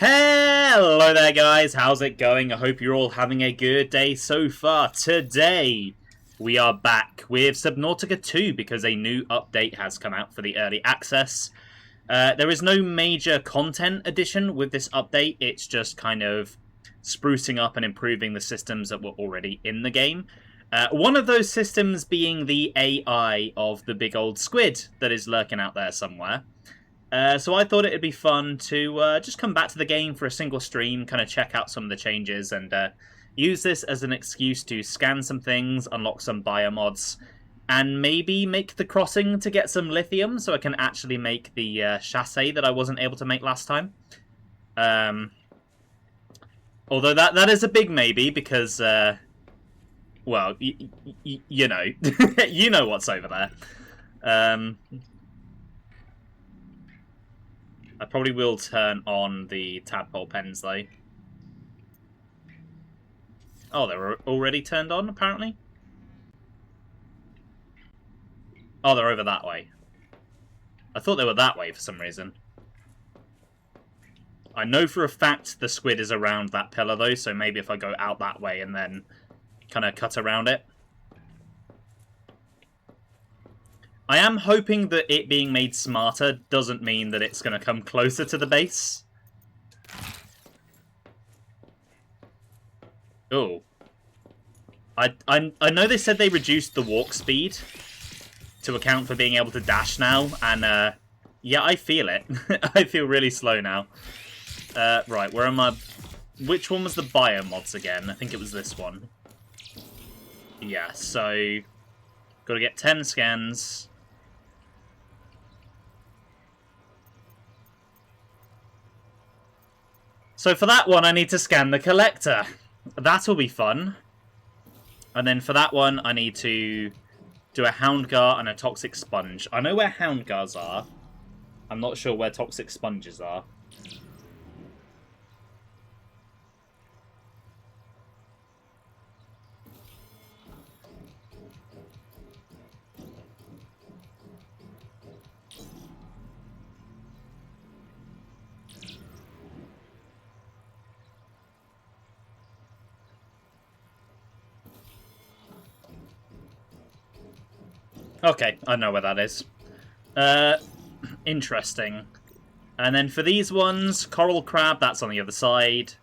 Hello there guys, how's it going? I hope you're all having a good day so far. Today, we are back with Subnautica 2 because a new update has come out for the early access. There is no major content addition with this update, it's just kind of sprucing up and improving the systems that were already in the game. One of those systems being the AI of the big old squid that is lurking out there somewhere. So I thought it'd be fun to just come back to the game for a single stream, kind of check out some of the changes, and use this as an excuse to scan some things, unlock some biomods, and maybe make the crossing to get some lithium so I can actually make the chassis that I wasn't able to make last time. Although that is a big maybe, because, well, you know. You know what's over there. I probably will turn on the tadpole pens, though. Oh, they're already turned on, apparently? Oh, they're over that way. I thought they were that way for some reason. I know for a fact the squid is around that pillar, though, so maybe if I go out that way and then kind of cut around it. I am hoping that it being made smarter doesn't mean that it's going to come closer to the base. Oh. I know they said they reduced the walk speed to account for being able to dash now, and yeah, I feel it. I feel really slow now. Right, where am I? Which one was the biomods again? I think it was this one. Yeah, so got to get 10 scans. So for that one, I need to scan the collector. That'll be fun. And then for that one, I need to do a houndgar and a toxic sponge. I know where houndgars are. I'm not sure where toxic sponges are. Okay, I know where that is. Interesting. And then for these ones, coral crab, that's on the other side.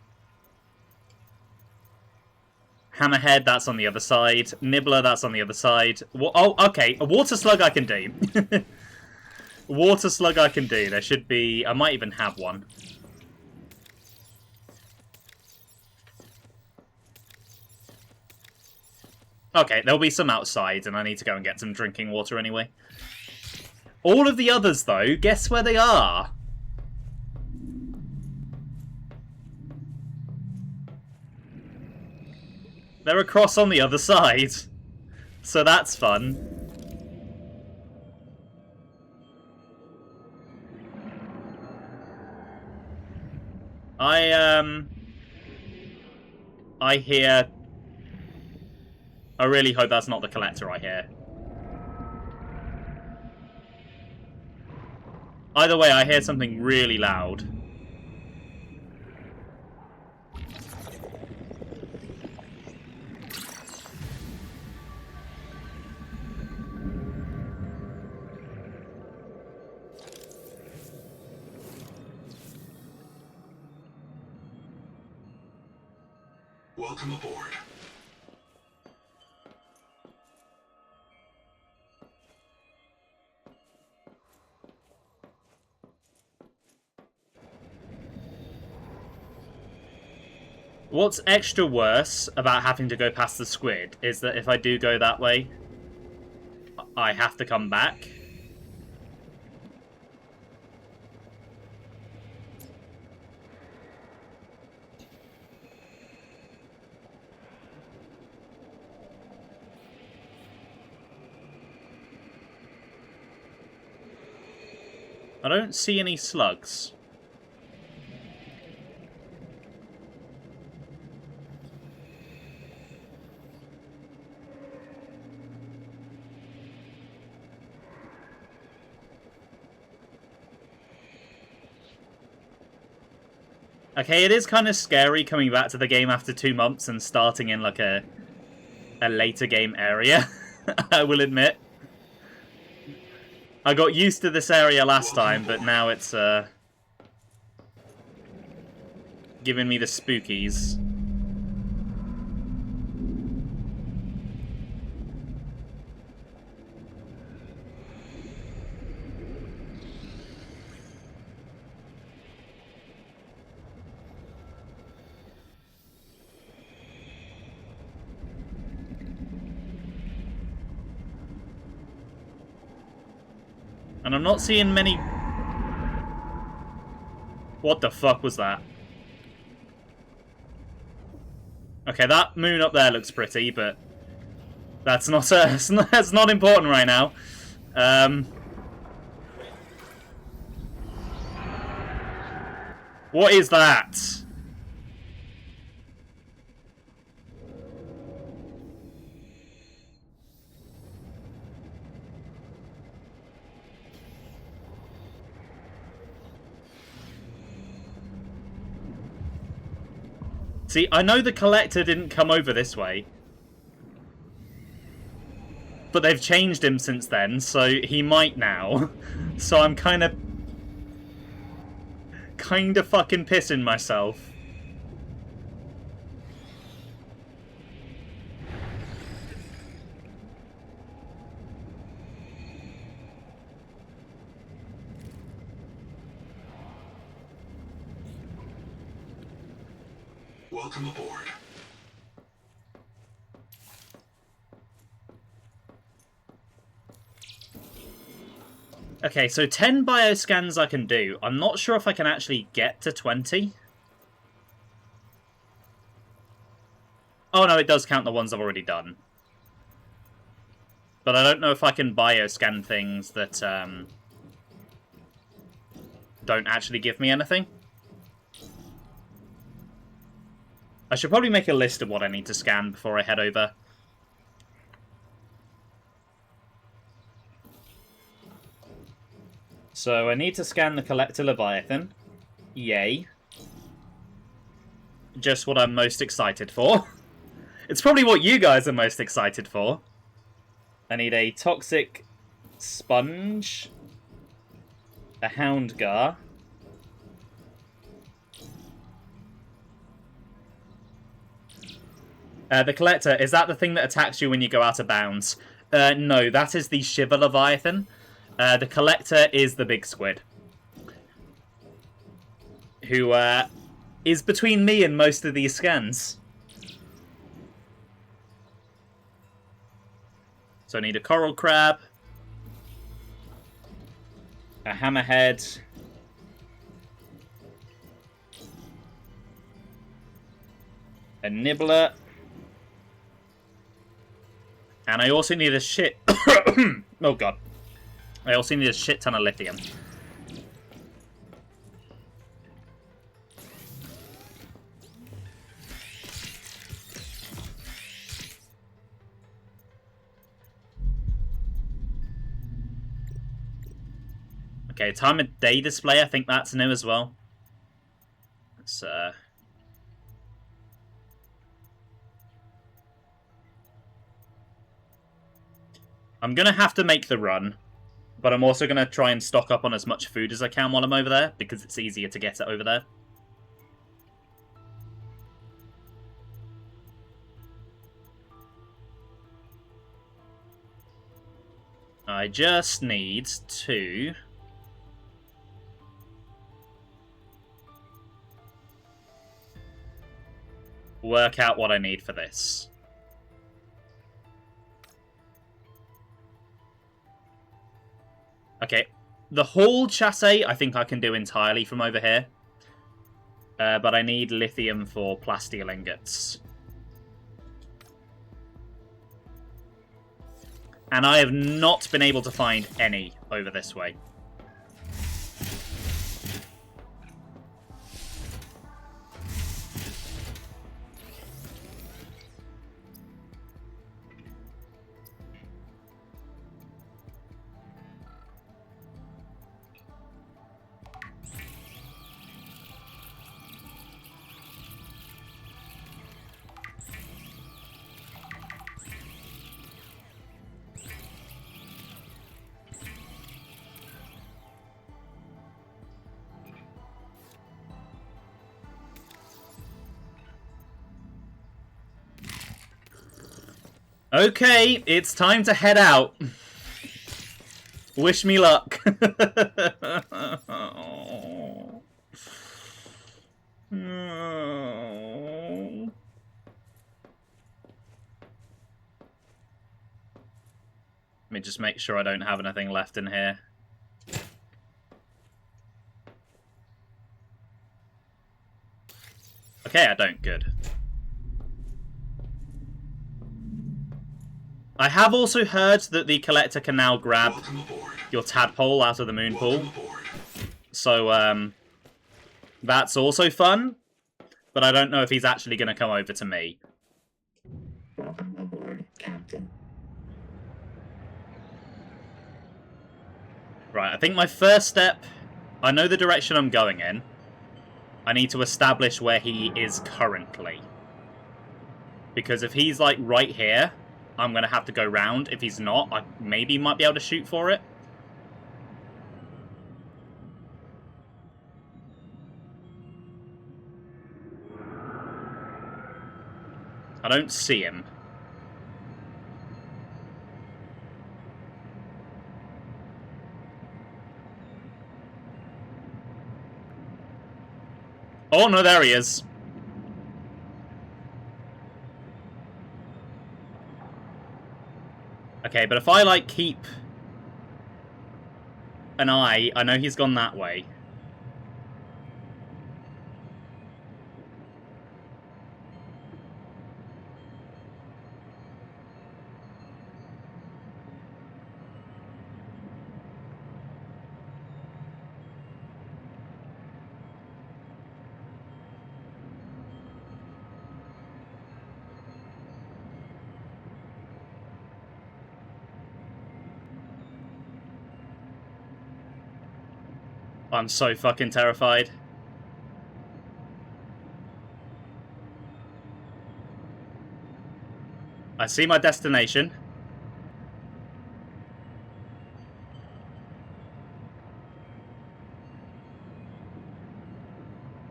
Hammerhead, that's on the other side. Nibbler, that's on the other side. Oh, okay, a water slug I can do. Water slug I can do. There should be... I might even have one. Okay, there'll be some outside, and I need to go and get some drinking water anyway. All of the others, though, guess where they are? They're across on the other side. So that's fun. I hear... I really hope that's not the collector I hear. Either way, I hear something really loud. Welcome aboard. What's extra worse about having to go past the squid is that if I do go that way, I have to come back. I don't see any slugs. Okay, it is kind of scary coming back to the game after 2 months and starting in like a later game area. I will admit. I got used to this area last time, but now it's giving me the spookies. And I'm not seeing many... What the fuck was that? Okay, that moon up there looks pretty, but that's not that's not important right now. What is that? See, I know the Collector didn't come over this way. But they've changed him since then, so he might now. So I'm kind of fucking pissing myself. Welcome aboard. Okay, so 10 bioscans I can do. I'm not sure if I can actually get to 20. Oh no, it does count the ones I've already done. But I don't know if I can bioscan things that don't actually give me anything. I should probably make a list of what I need to scan before I head over. So I need to scan the Collector Leviathan. Yay. Just what I'm most excited for. It's probably what you guys are most excited for. I need a Toxic Sponge. A Houndgar. The Collector, is that the thing that attacks you when you go out of bounds? No, that is the Shiver Leviathan. The Collector is the big squid. Who is between me and most of these scans. So I need a Coral Crab. A Hammerhead. A Nibbler. And I also need a shit... oh god. I also need a shit ton of lithium. Okay, time of day display, I think that's new as well. Let's, I'm going to have to make the run, but I'm also going to try and stock up on as much food as I can while I'm over there, because it's easier to get it over there. I just need to... work out what I need for this. Okay, the hull chassis I think I can do entirely from over here. But I need lithium for plasteel ingots. And I have not been able to find any over this way. Okay, it's time to head out. Wish me luck. No. Let me just make sure I don't have anything left in here. Okay, I don't. Good. I have also heard that the collector can now grab your tadpole out of the moon pool. So, that's also fun. But I don't know if he's actually going to come over to me. Welcome aboard, Captain. Right, I think my first step... I know the direction I'm going in. I need to establish where he is currently. Because if he's, like, right here, I'm going to have to go round. If he's not, I maybe might be able to shoot for it. I don't see him. Oh, no, there he is. Okay, but if I, like, keep an eye, I know he's gone that way. I'm so fucking terrified. I see my destination.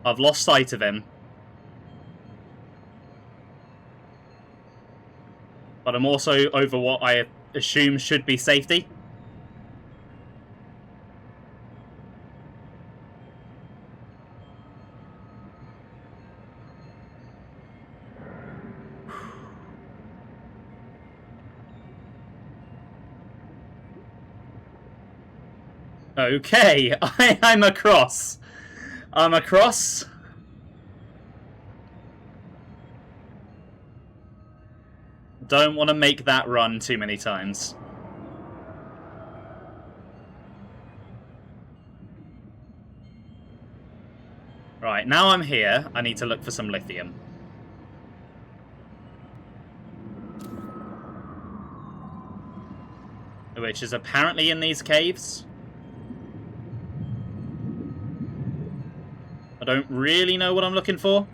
I've lost sight of him. But I'm also over what I assume should be safety. Okay, I'm across. I'm across. Don't want to make that run too many times. Right, now I'm here. I need to look for some lithium. Which is apparently in these caves. I don't really know what I'm looking for.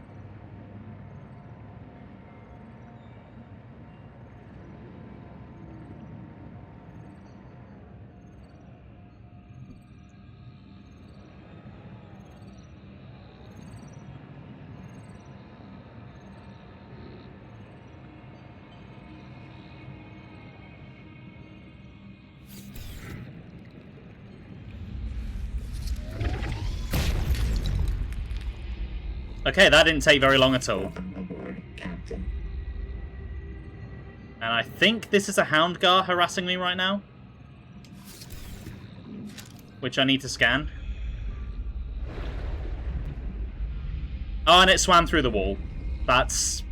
Okay, that didn't take very long at all. Welcome aboard, Captain. And I think this is a Houndgar harassing me right now. Which I need to scan. Oh, and it swam through the wall. That's...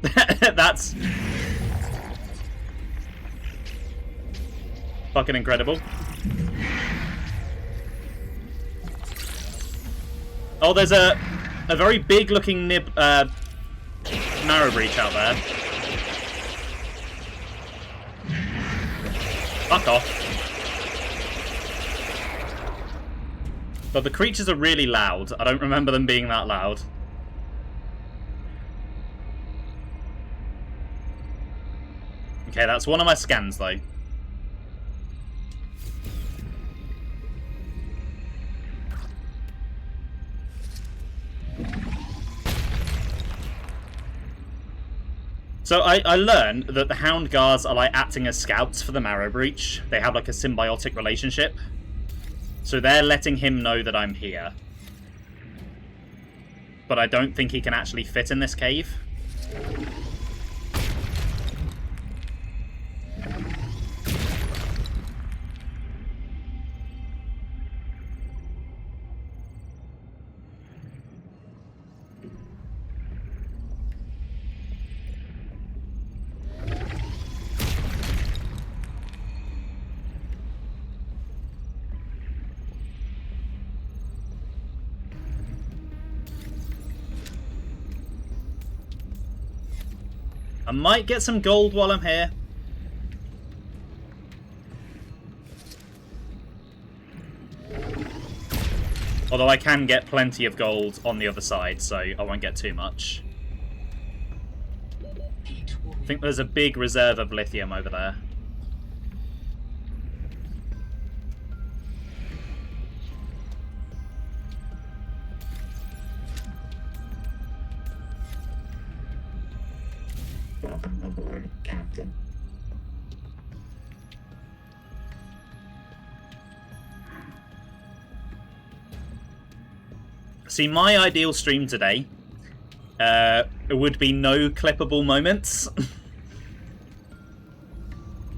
that's... fucking incredible. Oh, there's a very big-looking narrow breach out there. Fuck off. But the creatures are really loud. I don't remember them being that loud. Okay, that's one of my scans, though. So I learned that the Hound Guards are like acting as scouts for the Marrow Breach. They have like a symbiotic relationship. So they're letting him know that I'm here. But I don't think he can actually fit in this cave. I might get some gold while I'm here. Although I can get plenty of gold on the other side, so I won't get too much. I think there's a big reserve of lithium over there. Welcome aboard, Captain. See, my ideal stream today it would be no clippable moments.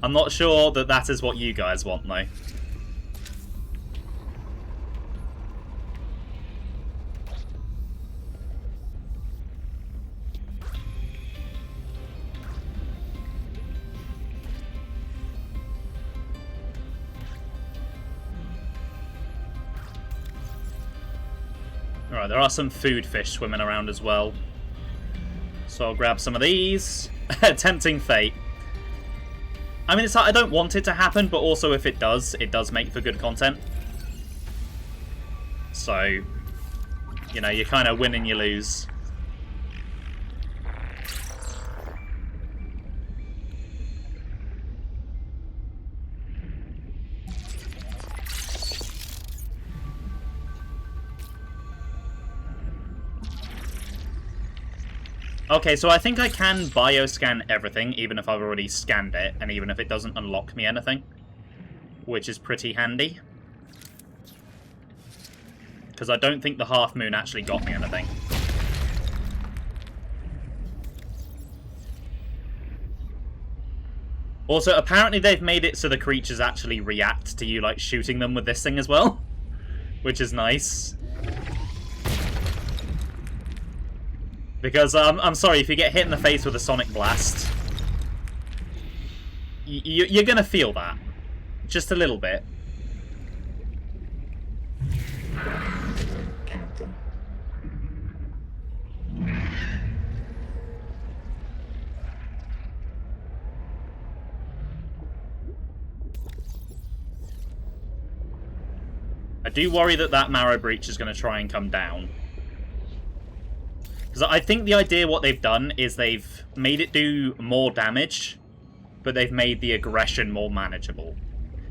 I'm not sure that that is what you guys want, though. Alright, there are some food fish swimming around as well. So I'll grab some of these. Tempting fate. I mean, it's like I don't want it to happen, but also if it does make for good content. So, you know, you kind of win and you lose. Okay, so I think I can bioscan everything, even if I've already scanned it, and even if it doesn't unlock me anything. Which is pretty handy. Because I don't think the half moon actually got me anything. Also, apparently they've made it so the creatures actually react to you, like, shooting them with this thing as well. Which is nice. Because, I'm sorry, if you get hit in the face with a sonic blast, you're gonna feel that. Just a little bit. Captain. I do worry that that Marrow Breach is going to try and come down. Because I think the idea what they've done is they've made it do more damage, but they've made the aggression more manageable.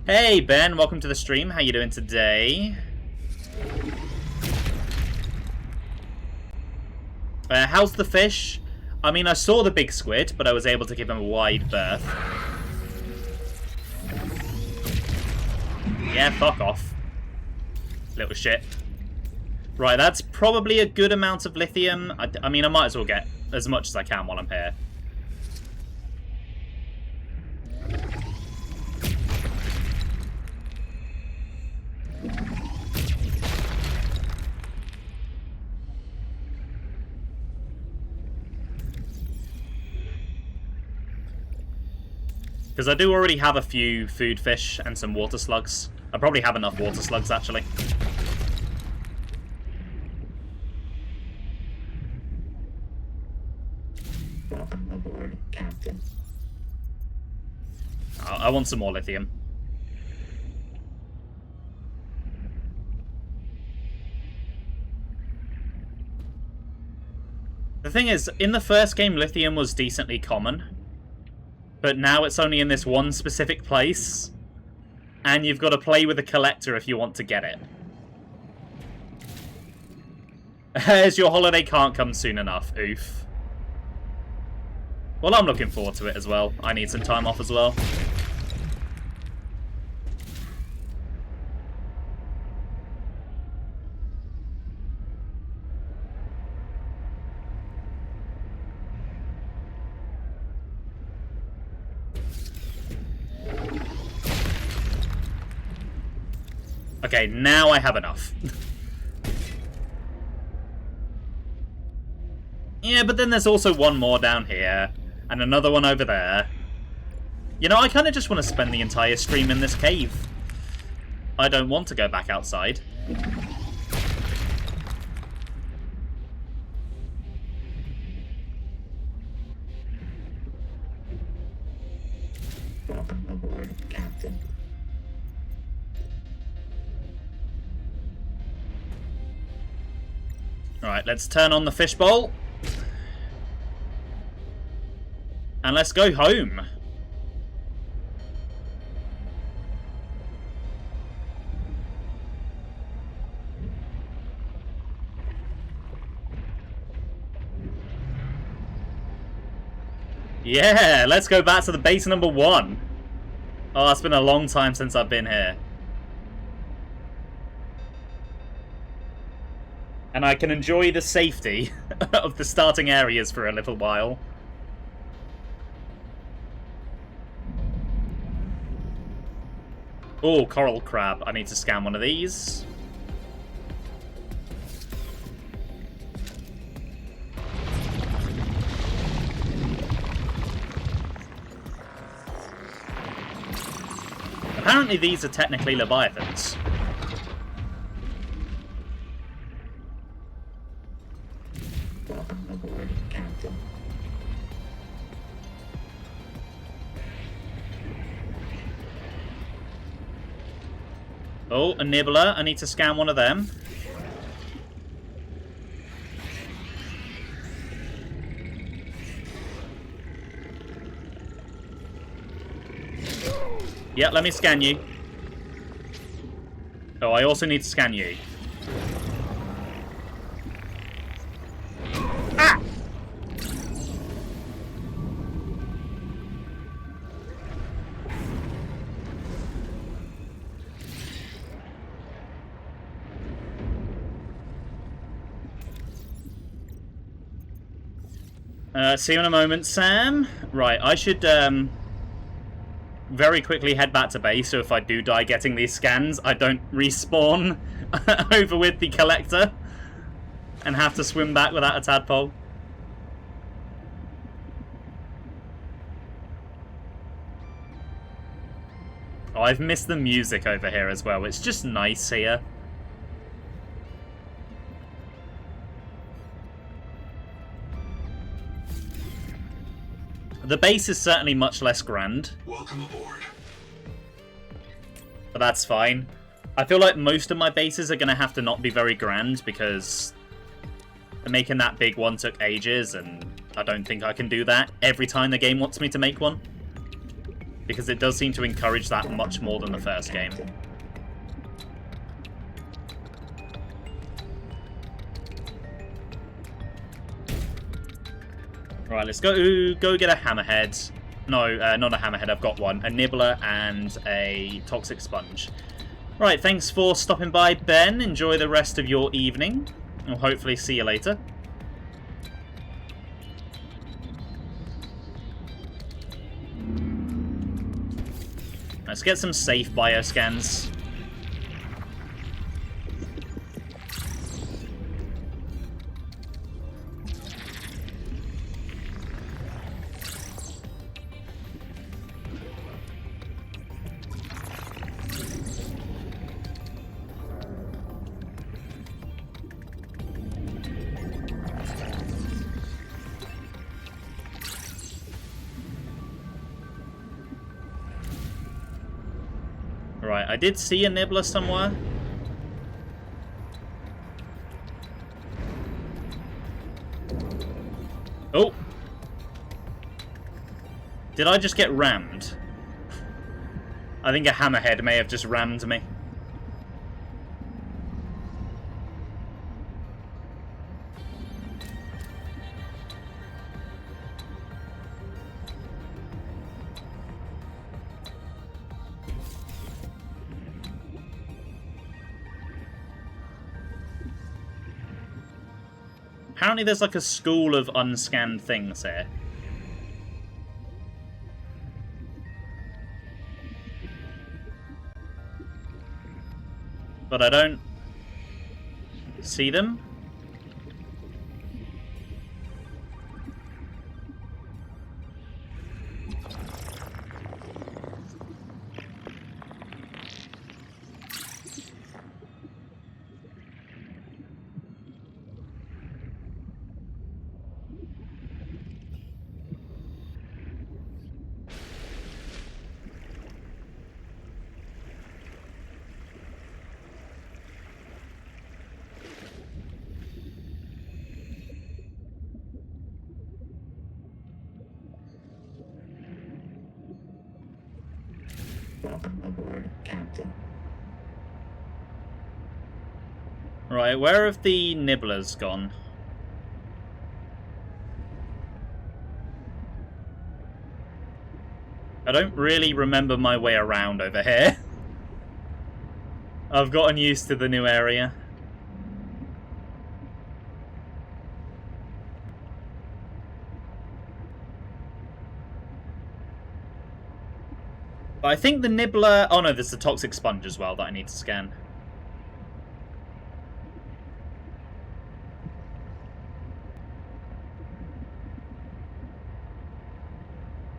Hey, Ben, welcome to the stream. How you doing today? How's the fish? I mean, I saw the big squid, but I was able to give him a wide berth. Yeah, fuck off. Little shit. Right, that's probably a good amount of lithium. I mean, I might as well get as much as I can while I'm here. Because I do already have a few food fish and some water slugs. I probably have enough water slugs, actually. Welcome aboard, Captain. I want some more lithium. The thing is, in the first game, lithium was decently common. But now it's only in this one specific place. And you've got to play with a collector if you want to get it. As your holiday can't come soon enough, oof. Well, I'm looking forward to it as well. I need some time off as well. Okay, now I have enough. Yeah, but then there's also one more down here, and another one over there. You know, I kind of just want to spend the entire stream in this cave. I don't want to go back outside. Welcome aboard, Captain. Alright, let's turn on the fishbowl. And let's go home. Yeah, let's go back to the base number 1. Oh, it's been a long time since I've been here. And I can enjoy the safety of the starting areas for a little while. Oh, coral crab. I need to scan one of these. Apparently these are technically leviathans. Welcome aboard, Captain. Oh, a nibbler. I need to scan one of them. Yeah, let me scan you. Oh, I also need to scan you. Ah! See you in a moment, Sam. Right, I should very quickly head back to base, so if I do die getting these scans, I don't respawn over with the collector and have to swim back without a tadpole. Oh, I've missed the music over here as well. It's just nice here. The base is certainly much less grand. Welcome aboard. But that's fine. I feel like most of my bases are going to have to not be very grand because making that big one took ages, and I don't think I can do that every time the game wants me to make one. Because it does seem to encourage that much more than the first game. Right, let's go get a hammerhead. No, not a hammerhead, I've got one. A nibbler and a toxic sponge. Right, thanks for stopping by, Ben. Enjoy the rest of your evening. I'll hopefully see you later. Let's get some safe bioscans. Right, I did see a nibbler somewhere. Oh! Did I just get rammed? I think a hammerhead may have just rammed me. apparently there's like a school of unscanned things here. But I don't see them. Welcome aboard, Captain. Right, where have the nibblers gone? I don't really remember my way around over here. I've gotten used to the new area. But I think the nibbler... Oh no, there's the toxic sponge as well that I need to scan.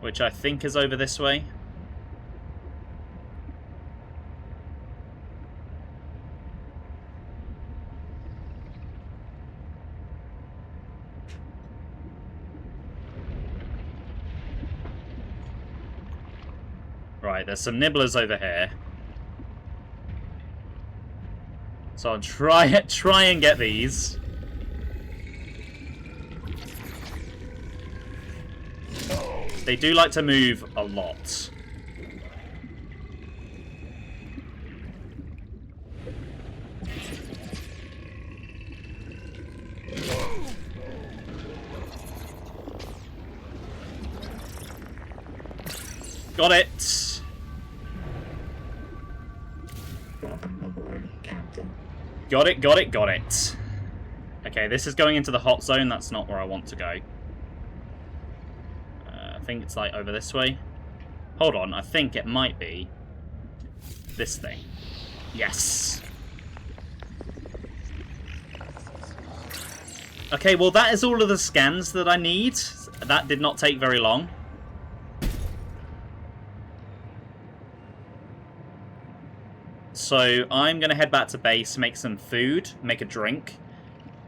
Which I think is over this way. Right, there's some nibblers over here. So I'll try and get these. They do like to move a lot. Got it. Welcome aboard, Captain. Got it, got it, got it. Okay, this is going into the hot zone. That's not where I want to go. I think it's like over this way. Hold on, I think it might be this thing. Yes. Okay, well that is all of the scans that I need. That did not take very long. So I'm going to head back to base, make some food, make a drink.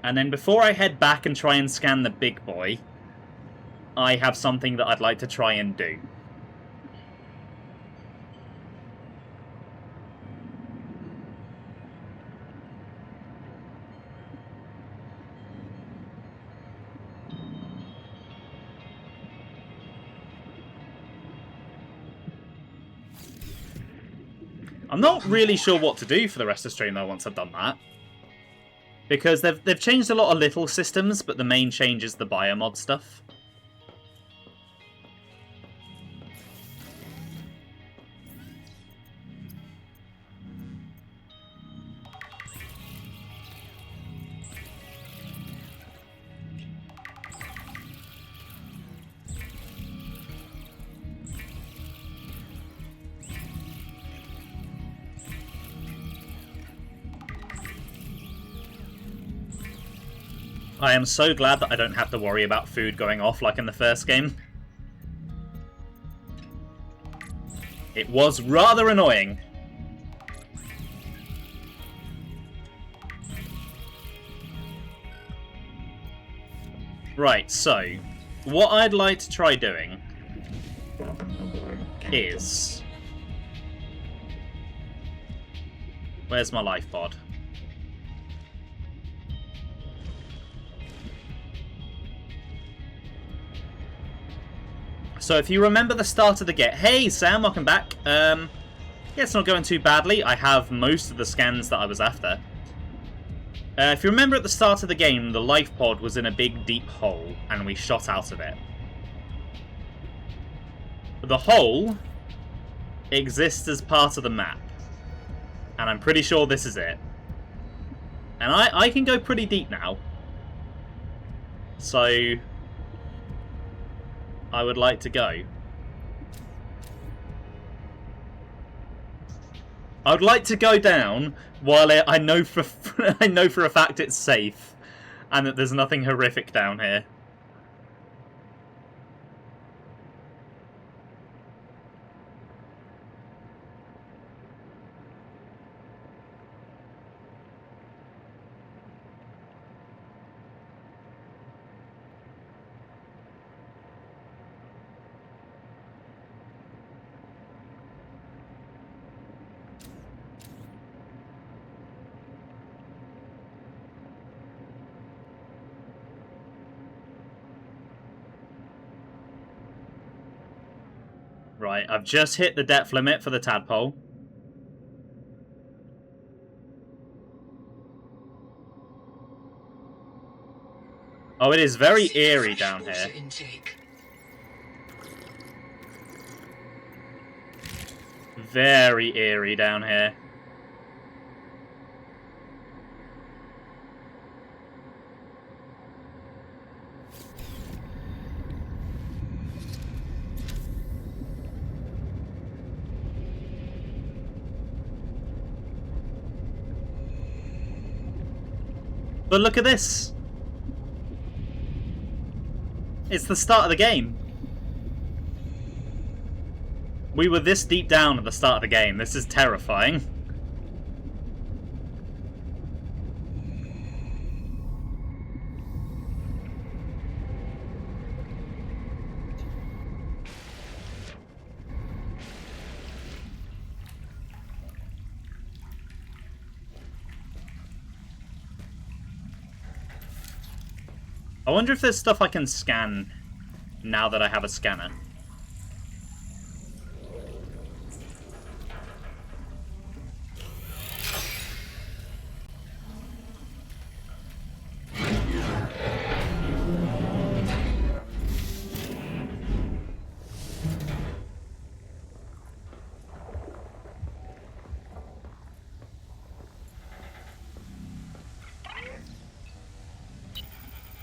And then before I head back and try and scan the big boy, I have something that I'd like to try and do. I'm not really sure what to do for the rest of the stream though once I've done that. Because they've changed a lot of little systems, but the main change is the biomod stuff. I am so glad that I don't have to worry about food going off like in the first game. It was rather annoying. Right, so what I'd like to try doing is... Where's my life pod? So if you remember the start of the game... Hey, Sam, welcome back. Yeah, it's not going too badly. I have most of the scans that I was after. If you remember at the start of the game, the life pod was in a big, deep hole, and we shot out of it. The hole exists as part of the map. And I'm pretty sure this is it. And I can go pretty deep now. So I would like to go. I would like to go down while I know for I know for a fact it's safe and that there's nothing horrific down here. Right, I've just hit the depth limit for the tadpole. Oh, it is very eerie down here. Very eerie down here. But look at this. It's the start of the game. We were this deep down at the start of the game. This is terrifying. I wonder if there's stuff I can scan now that I have a scanner.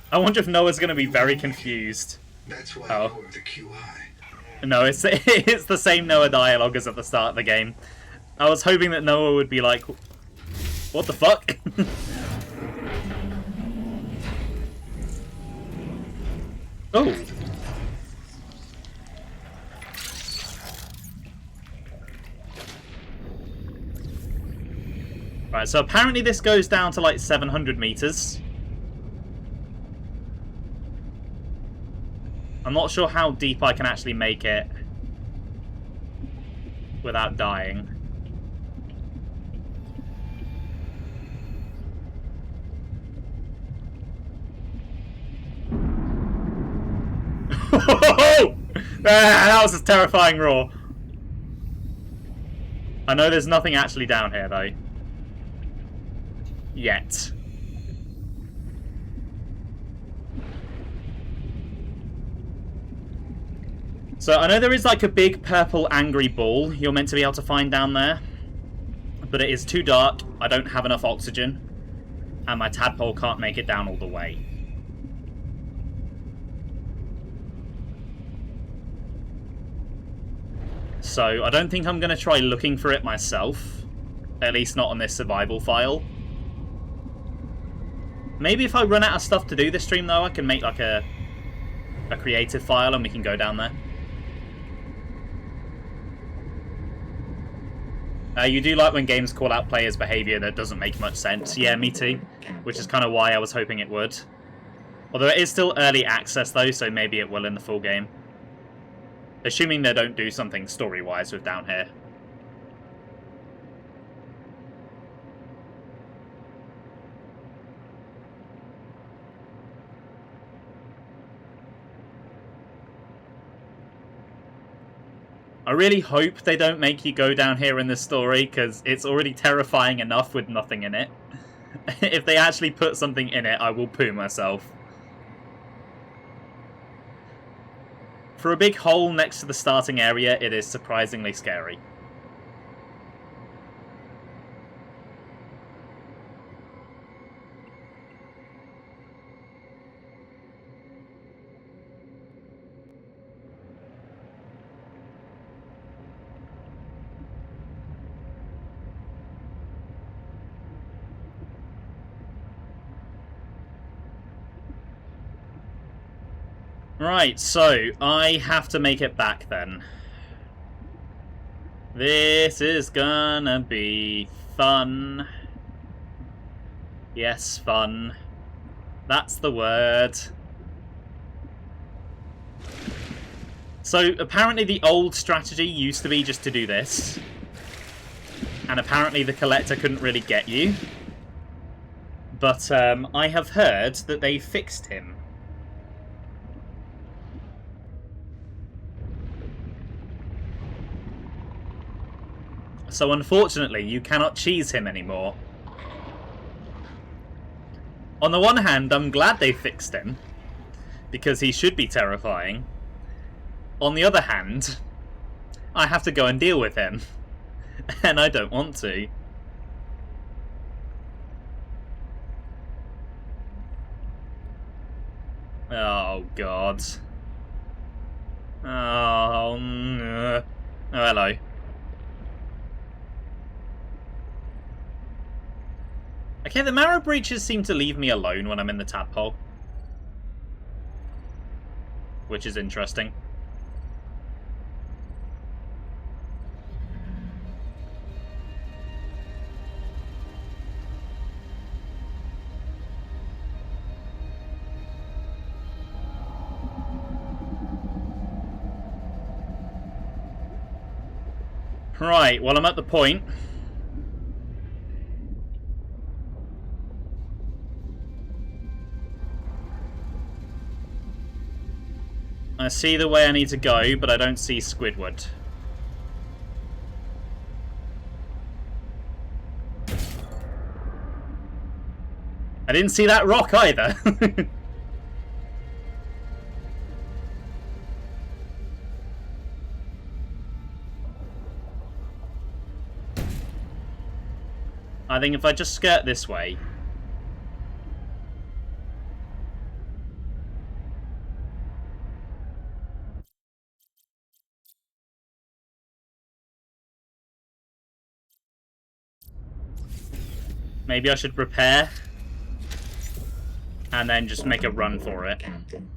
I wonder if Noah's going to be very confused. That's why Oh. you're the QI. No, it's the same Noah dialogue as at the start of the game. I was hoping that Noah would be like, what the fuck? Oh. Right, so apparently this goes down to like 700 meters. I'm not sure how deep I can actually make it without dying. That was a terrifying roar. I know there's nothing actually down here, though. Yet. So I know there is like a big purple angry ball you're meant to be able to find down there. But it is too dark, I don't have enough oxygen, and my tadpole can't make it down all the way. So I don't think I'm going to try looking for it myself. At least not on this survival file. Maybe if I run out of stuff to do this stream, though, I can make like a creative file and we can go down there. You do like when games call out players' behaviour that doesn't make much sense. Yeah, me too. Which is kind of why I was hoping it would. Although it is still early access, though, so maybe it will in the full game. Assuming they don't do something story-wise with down here. I really hope they don't make you go down here in this story, because it's already terrifying enough with nothing in it. If they actually put something in it, I will poo myself. For a big hole next to the starting area, it is surprisingly scary. Right, so I have to make it back then. This is gonna be fun. Yes, fun. That's the word. So, apparently the old strategy used to be just to do this. And apparently the collector couldn't really get you. But I have heard that they fixed him. So unfortunately, you cannot cheese him anymore. On the one hand, I'm glad they fixed him, because he should be terrifying. On the other hand, I have to go and deal with him, and I don't want to. Oh, God. Oh, no. Oh, hello. Okay, the marrow breaches seem to leave me alone when I'm in the tadpole. Which is interesting. Right, well, I'm at the point. I see the way I need to go, but I don't see Squidward. I didn't see that rock either. I think if I just skirt this way... Maybe I should prepare. And then just make a run for it. Captain.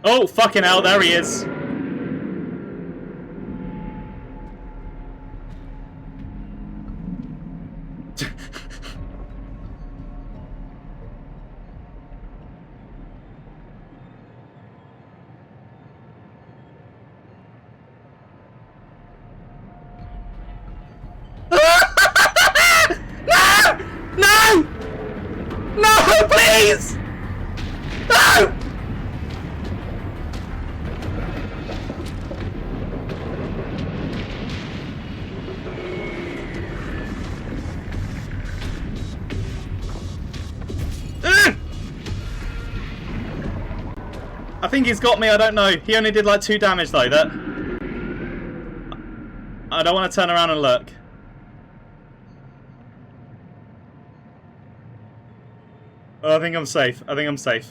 Oh, fucking hell, there he is. No! No! No, please! No! I think he's got me, I don't know. He only did like 2 damage though. That I don't want to turn around and look. Oh, I think I'm safe. I think I'm safe.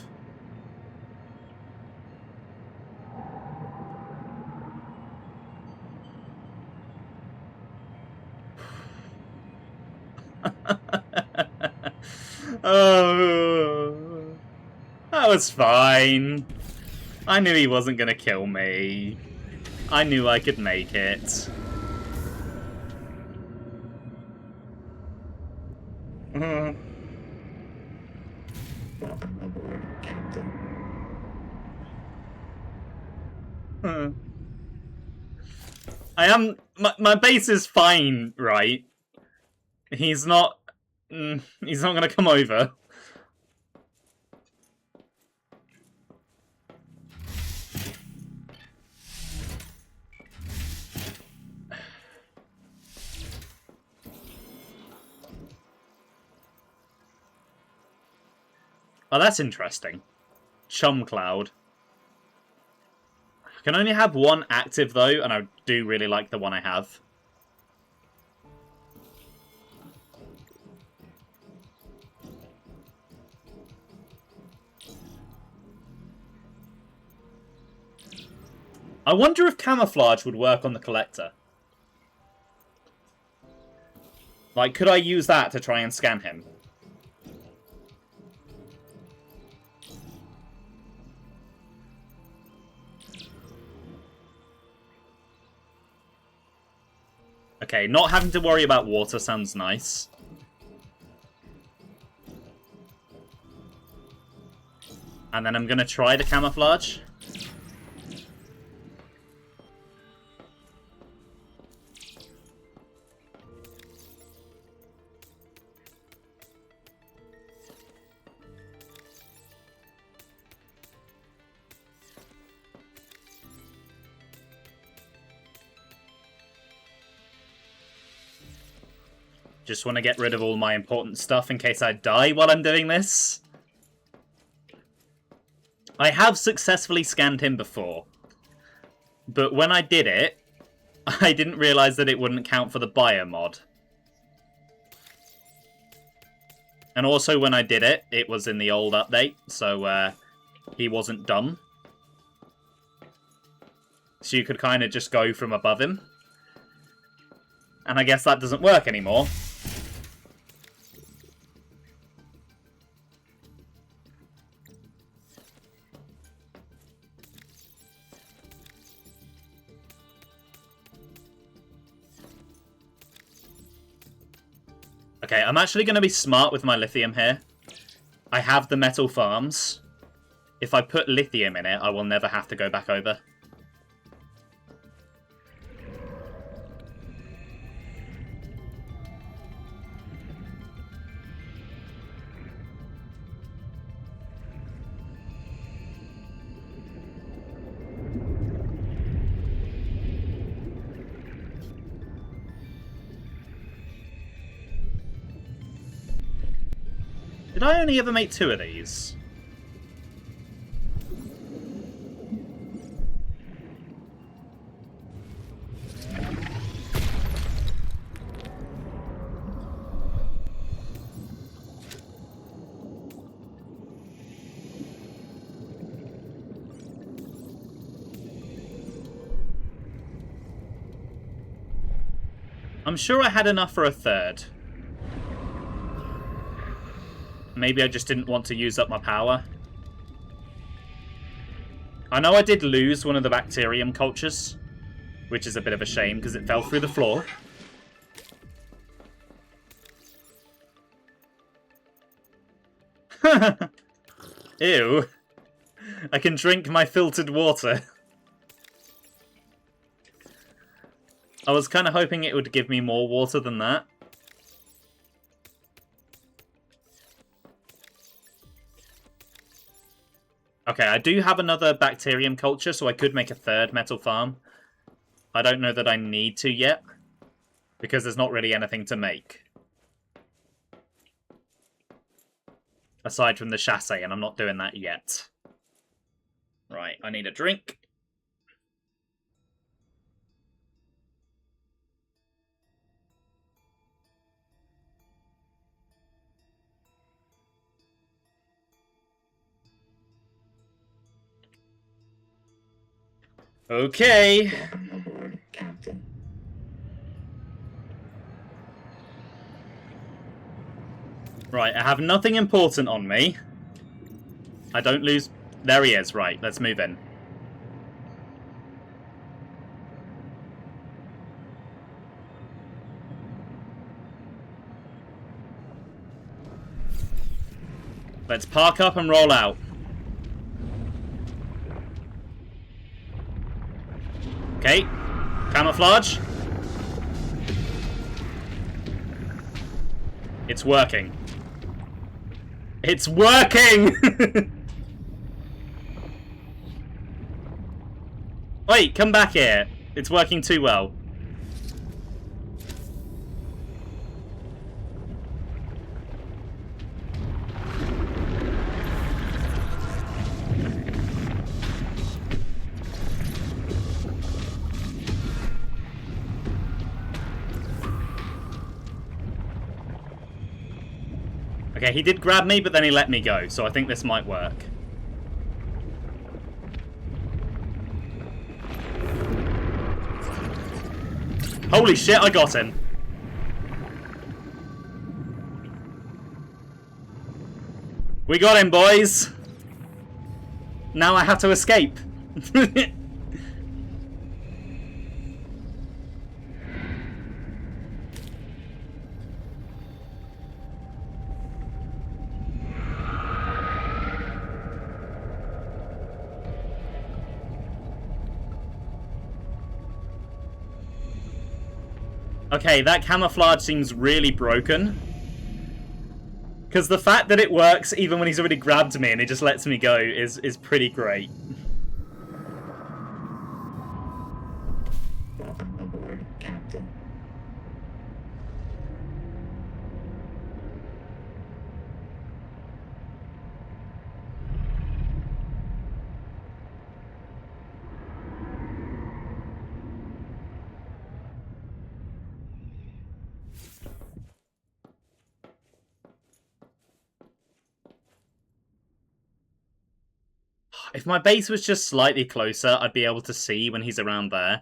Oh, that was fine. I knew he wasn't gonna kill me. I knew I could make it. Welcome aboard, Captain. I am... My base is fine, right? He's not... he's not gonna come over. Oh, that's interesting. Chum Cloud. I can only have one active, though, and I do really like the one I have. I wonder if camouflage would work on the collector. Like, could I use that to try and scan him? Okay, not having to worry about water sounds nice. And then I'm going to try the camouflage. Just want to get rid of all my important stuff in case I die while I'm doing this. I have successfully scanned him before. But when I did it, I didn't realise that it wouldn't count for the biomod. And also when I did it, it was in the old update, so he wasn't dumb. So you could kind of just go from above him. And I guess that doesn't work anymore. Okay, I'm actually going to be smart with my lithium here. I have the metal farms. If I put lithium in it, I will never have to go back over. Did I only ever make 2 of these? I'm sure I had enough for a 3rd. Maybe I just didn't want to use up my power. I know I did lose one of the bacterium cultures, which is a bit of a shame because it fell through the floor. Ew. I can drink my filtered water. I was kind of hoping it would give me more water than that. Okay, I do have another bacterium culture, so I could make a 3rd metal farm. I don't know that I need to yet, because there's not really anything to make. Aside from the chassis, and I'm not doing that yet. Right, I need a drink. Okay. Welcome aboard, Captain. Right, I have nothing important on me. I don't lose... There he is, right, let's move in. Let's park up and roll out. Okay, camouflage. It's working. It's working! Wait, come back here. It's working too well. Okay, he did grab me, but then he let me go, so I think this might work. Holy shit, I got him. We got him, boys! Now I have to escape. Okay, that camouflage seems really broken. Because the fact that it works even when he's already grabbed me and he just lets me go is pretty great. Welcome aboard, Captain. If my base was just slightly closer, I'd be able to see when he's around there.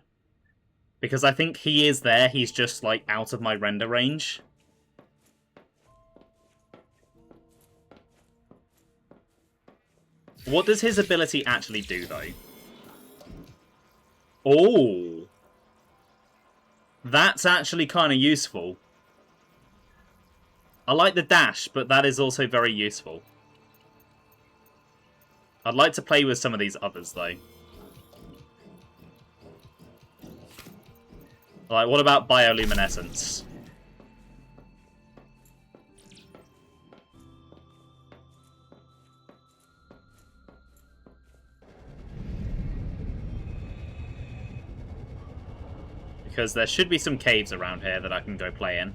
Because I think he is there, he's just, like, out of my render range. What does his ability actually do, though? Oh! That's actually kind of useful. I like the dash, but that is also very useful. I'd like to play with some of these others, though. Like, what about bioluminescence? Because there should be some caves around here that I can go play in.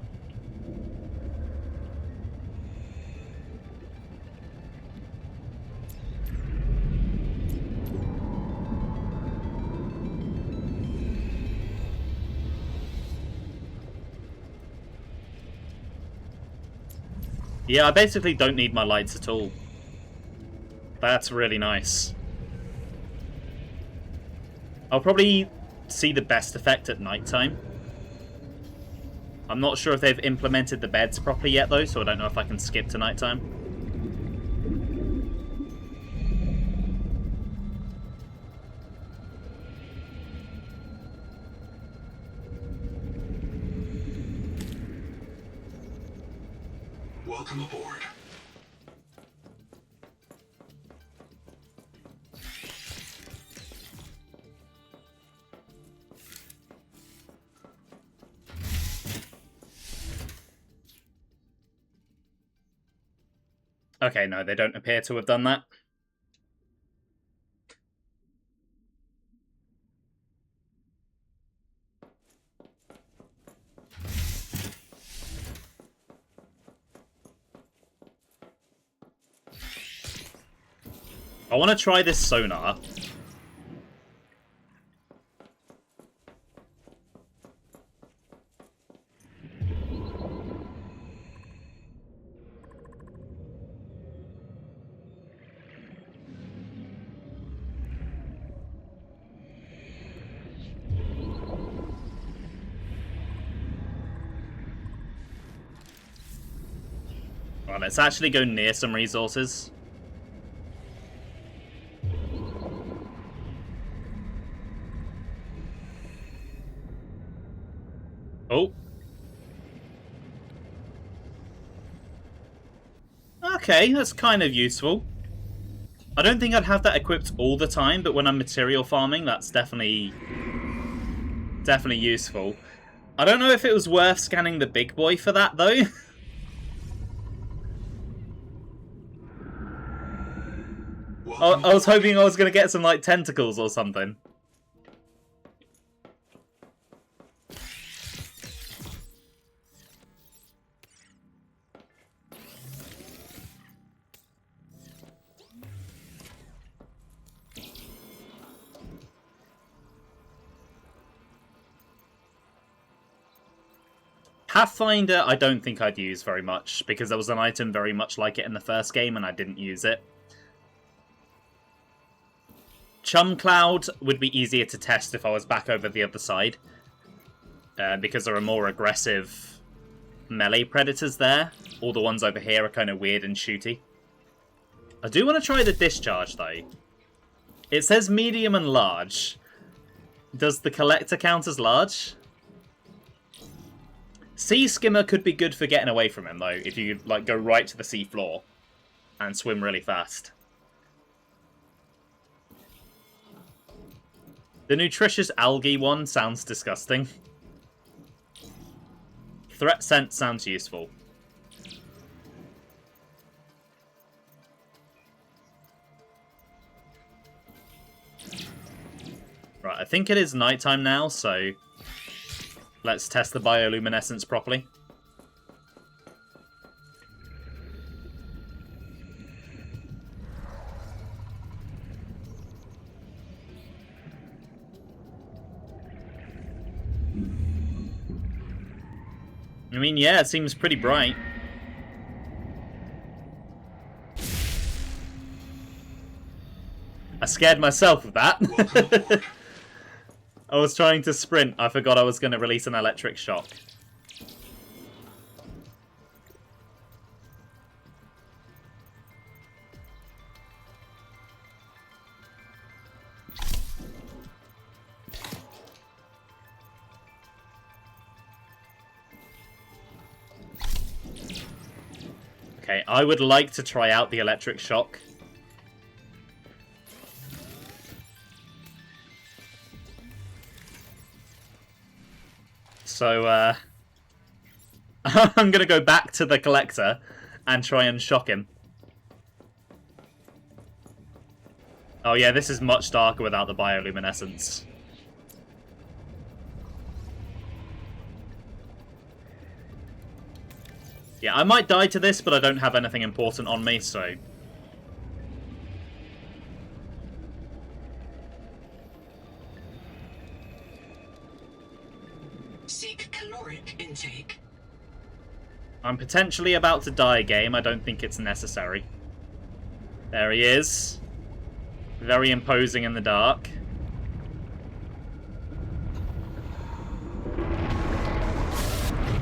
Yeah, I basically don't need my lights at all. That's really nice. I'll probably see the best effect at nighttime. I'm not sure if they've implemented the beds properly yet, though, so I don't know if I can skip to nighttime. Welcome aboard. Okay, no, they don't appear to have done that. I want to try this sonar. Well, let's actually go near some resources. Oh. Okay, that's kind of useful. I don't think I'd have that equipped all the time, but when I'm material farming, that's definitely useful. I don't know if it was worth scanning the big boy for that, though. I was hoping I was going to get some, like, tentacles or something. Pathfinder, I don't think I'd use very much, because there was an item very much like it in the first game, and I didn't use it. Chum Cloud would be easier to test if I was back over the other side, because there are more aggressive melee predators there. All the ones over here are kind of weird and shooty. I do want to try the discharge, though. It says medium and large. Does the collector count as large? Sea skimmer could be good for getting away from him, though, if you like go right to the sea floor and swim really fast. The nutritious algae one sounds disgusting. Threat sense sounds useful. Right, I think it is nighttime now, so let's test the bioluminescence properly. I mean, yeah, it seems pretty bright. I scared myself with that. I was trying to sprint. I forgot I was going to release an electric shock. Okay, I would like to try out the electric shock. So, I'm going to go back to the collector and try and shock him. Oh yeah, this is much darker without the bioluminescence. Yeah, I might die to this, but I don't have anything important on me, so... Seek caloric intake. I'm potentially about to die, game. I don't think it's necessary. There he is. Very imposing in the dark.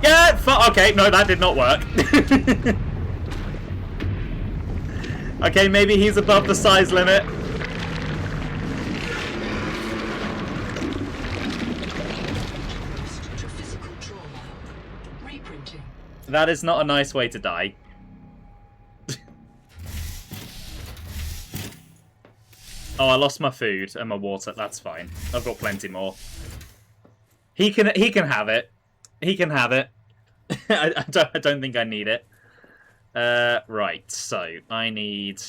Yeah! Okay, no, that did not work. Okay, maybe he's above the size limit. That is not a nice way to die. Oh, I lost my food and my water. That's fine. I've got plenty more. He can have it. He can have it. I don't think I need it. Right, so I need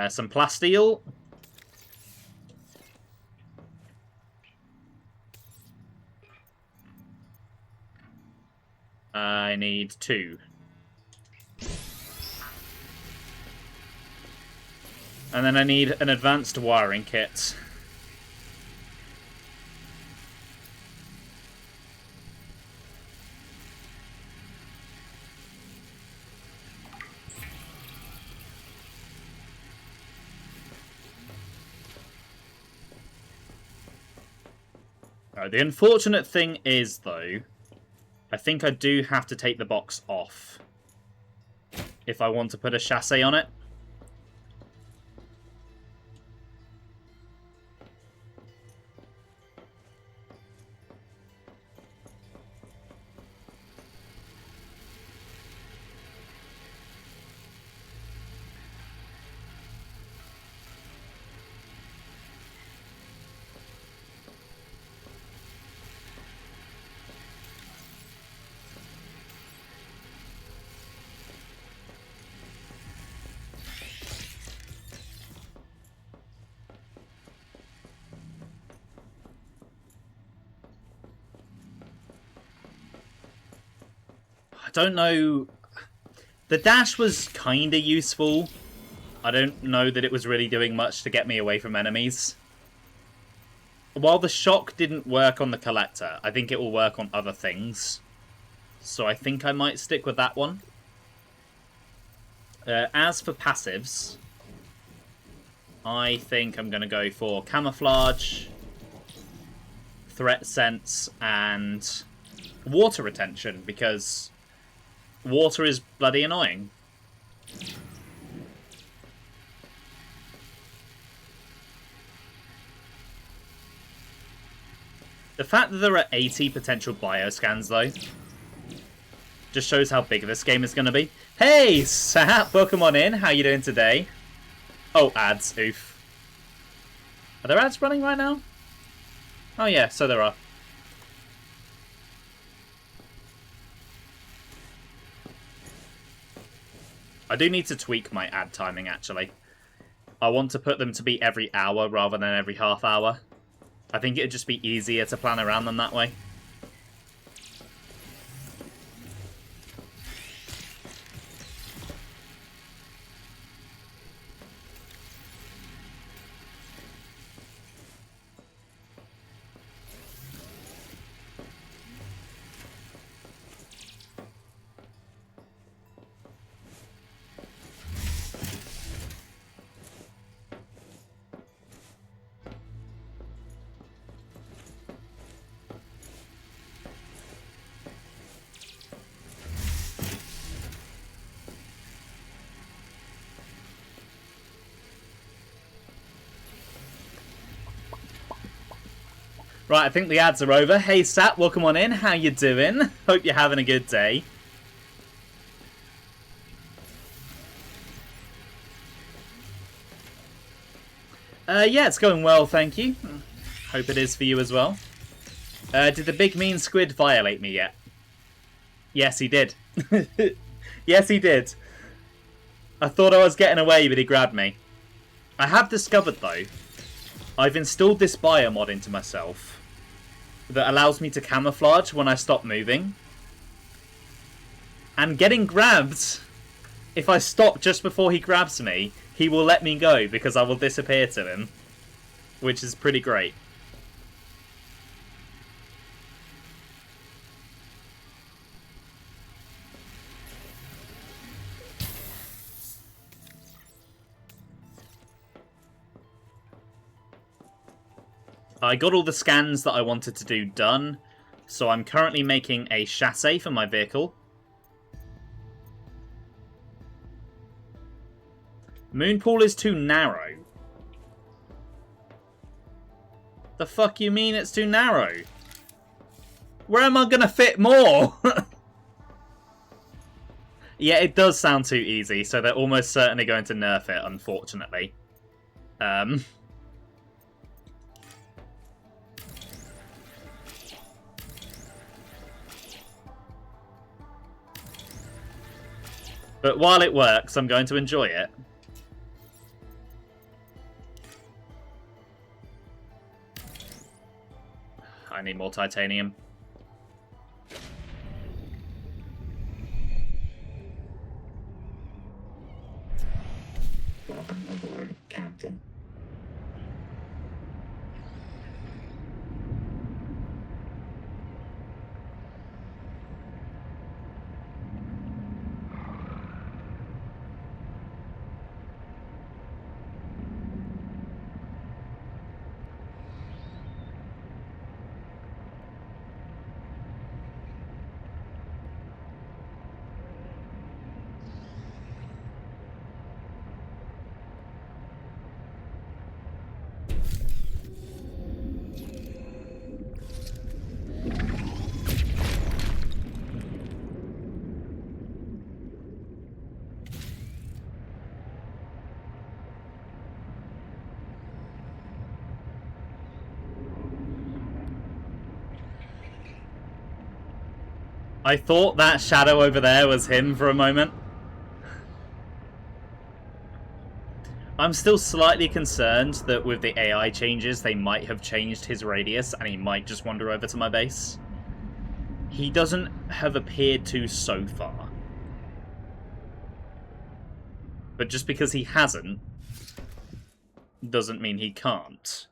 some plasteel. I need 2. And then I need an advanced wiring kit. The unfortunate thing is, though, I think I do have to take the box off if I want to put a chassis on it. I don't know. The dash was kind of useful. I don't know that it was really doing much to get me away from enemies. While the shock didn't work on the collector, I think it will work on other things. So I think I might stick with that one. As for passives, I think I'm going to go for camouflage, threat sense, and water retention, because Water is bloody annoying. The fact that there are 80 potential bioscans, though, just shows how big this game is going to be. Hey, Sap, welcome on in. How you doing today? Oh, ads. Oof. Are there ads running right now? Oh, yeah, so there are. I do need to tweak my ad timing, actually. I want to put them to be every hour rather than every half hour. I think it'd just be easier to plan around them that way. Right, I think the ads are over. Hey, Sap, welcome on in. How you doing? Hope you're having a good day. Yeah, it's going well, thank you. Hope it is for you as well. Did the big mean squid violate me yet? Yes, he did. Yes, he did. I thought I was getting away, but he grabbed me. I have discovered, though, I've installed this biomod into myself that allows me to camouflage when I stop moving. And getting grabbed, if I stop just before he grabs me, he will let me go because I will disappear to him. Which is pretty great. I got all the scans that I wanted to do done, so I'm currently making a chassis for my vehicle. Moonpool is too narrow. The fuck you mean it's too narrow? Where am I gonna fit more? Yeah, it does sound too easy, so they're almost certainly going to nerf it, unfortunately. But while it works, I'm going to enjoy it. I need more titanium. Welcome aboard, Captain. I thought that shadow over there was him for a moment. I'm still slightly concerned that with the AI changes, they might have changed his radius and he might just wander over to my base. He doesn't have appeared to so far. But just because he hasn't, doesn't mean he can't.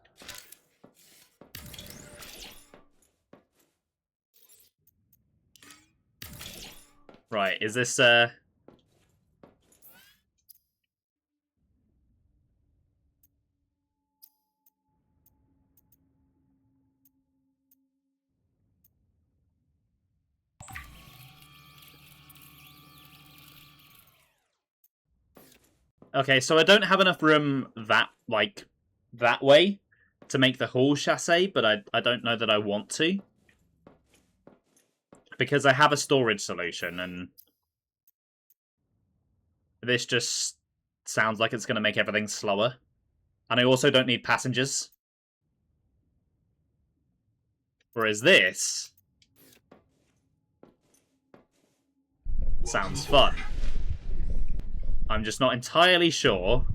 Right, is this, Okay, so I don't have enough room that way to make the hull chassis, but I don't know that I want to. Because I have a storage solution, and this just sounds like it's going to make everything slower. And I also don't need passengers. Whereas this sounds fun. I'm just not entirely sure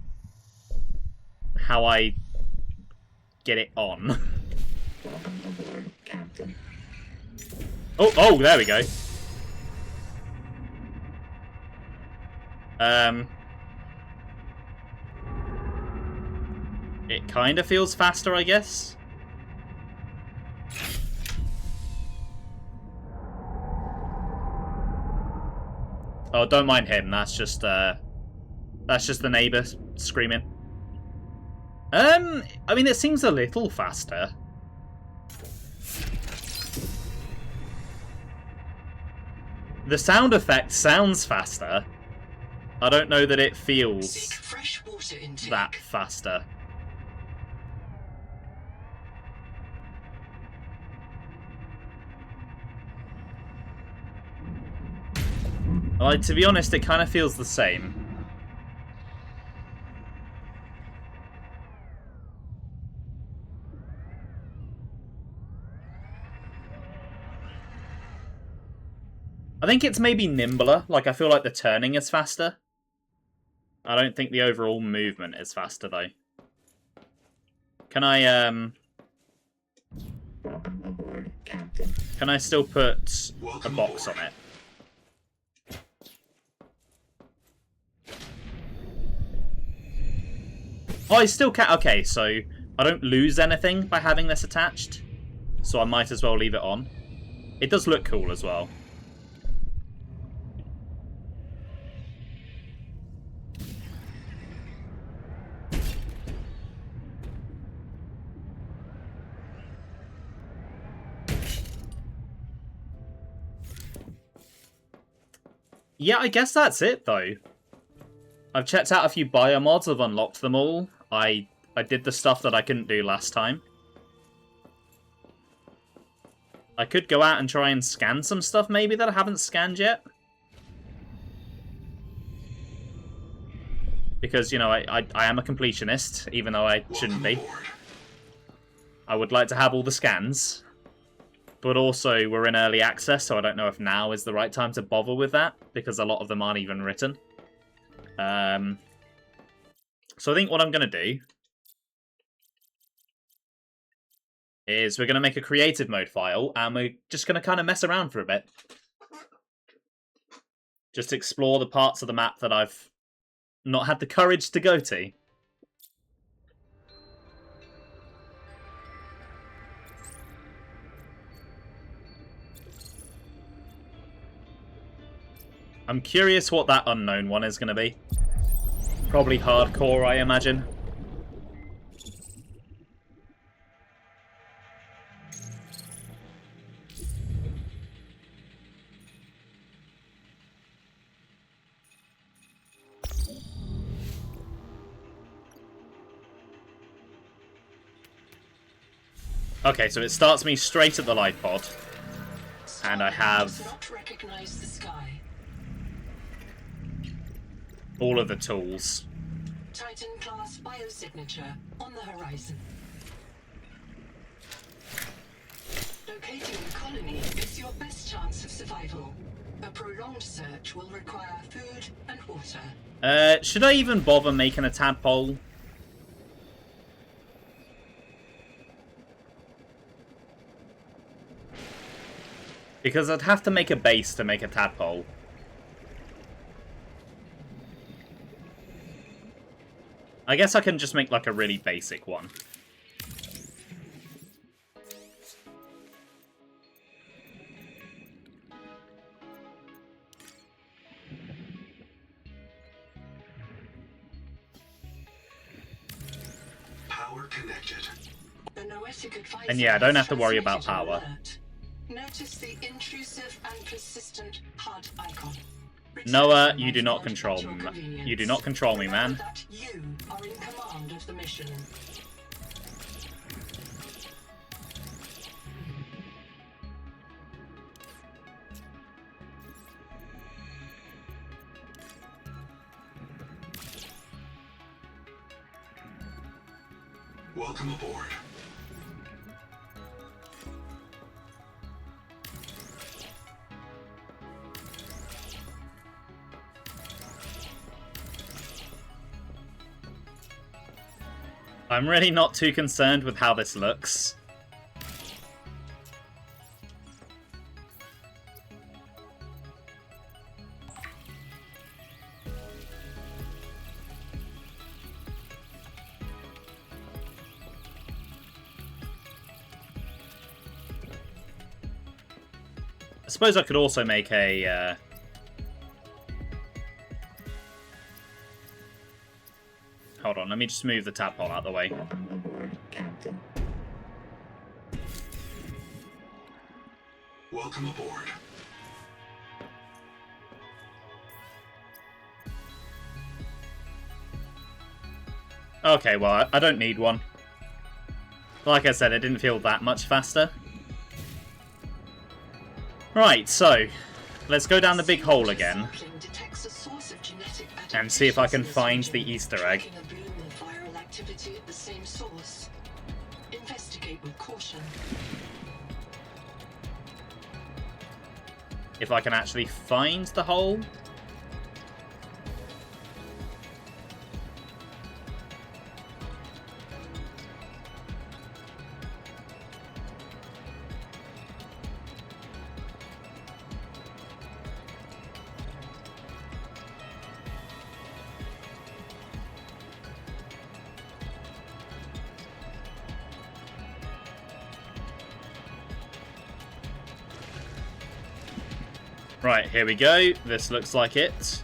how I get it on. Oh, there we go. It kind of feels faster, I guess. Oh, don't mind him. That's just the neighbor screaming. I mean, it seems a little faster. The sound effect sounds faster. I don't know that it feels that faster. Like, to be honest, it kind of feels the same. I think it's maybe nimbler. Like, I feel like the turning is faster. I don't think the overall movement is faster, though. Can I still put a box on it? Oh, I still can. Okay, so I don't lose anything by having this attached. So I might as well leave it on. It does look cool as well. Yeah, I guess that's it, though. I've checked out a few biomods, I've unlocked them all. I did the stuff that I couldn't do last time. I could go out and try and scan some stuff, maybe, that I haven't scanned yet. Because, you know, I am a completionist, even though I shouldn't be. I would like to have all the scans. But also, we're in early access, so I don't know if now is the right time to bother with that, because a lot of them aren't even written. So I think what I'm going to do is we're going to make a creative mode file, and we're just going to kind of mess around for a bit. Just explore the parts of the map that I've not had the courage to go to. I'm curious what that unknown one is going to be. Probably hardcore, I imagine. Okay, so it starts me straight at the life pod. And I have all of the tools. Titan class biosignature on the horizon. Locating the colony is your best chance of survival. A prolonged search will require food and water. Should I even bother making a tadpole? Because I'd have to make a base to make a tadpole. I guess I can just make like a really basic one. Power connected. And yeah, I don't have to worry about power. Notice the intrusive and persistent HUD icon. Noah, you do not control me. You do not control me, man. That you are in command of the mission. Welcome aboard. I'm really not too concerned with how this looks. I suppose I could also make a... Hold on, let me just move the tadpole out of the way. Welcome aboard, Captain. Welcome aboard. Okay, well, I don't need one. Like I said, it didn't feel that much faster. Right, so, let's go down the big hole again and see if I can find the Easter egg. Activity at the same source. Investigate with caution. If I can actually find the hole. Right, here we go. This looks like it.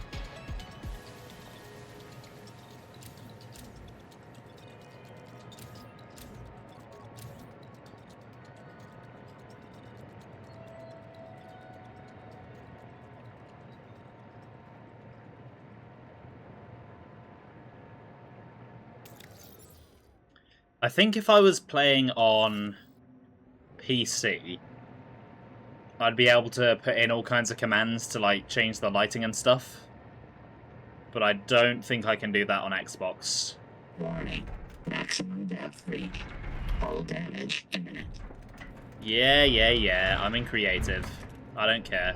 I think if I was playing on PC, I'd be able to put in all kinds of commands to, like, change the lighting and stuff. But I don't think I can do that on Xbox. Warning. Maximum depth reached. Hull damage imminent. Yeah. I'm in creative. I don't care.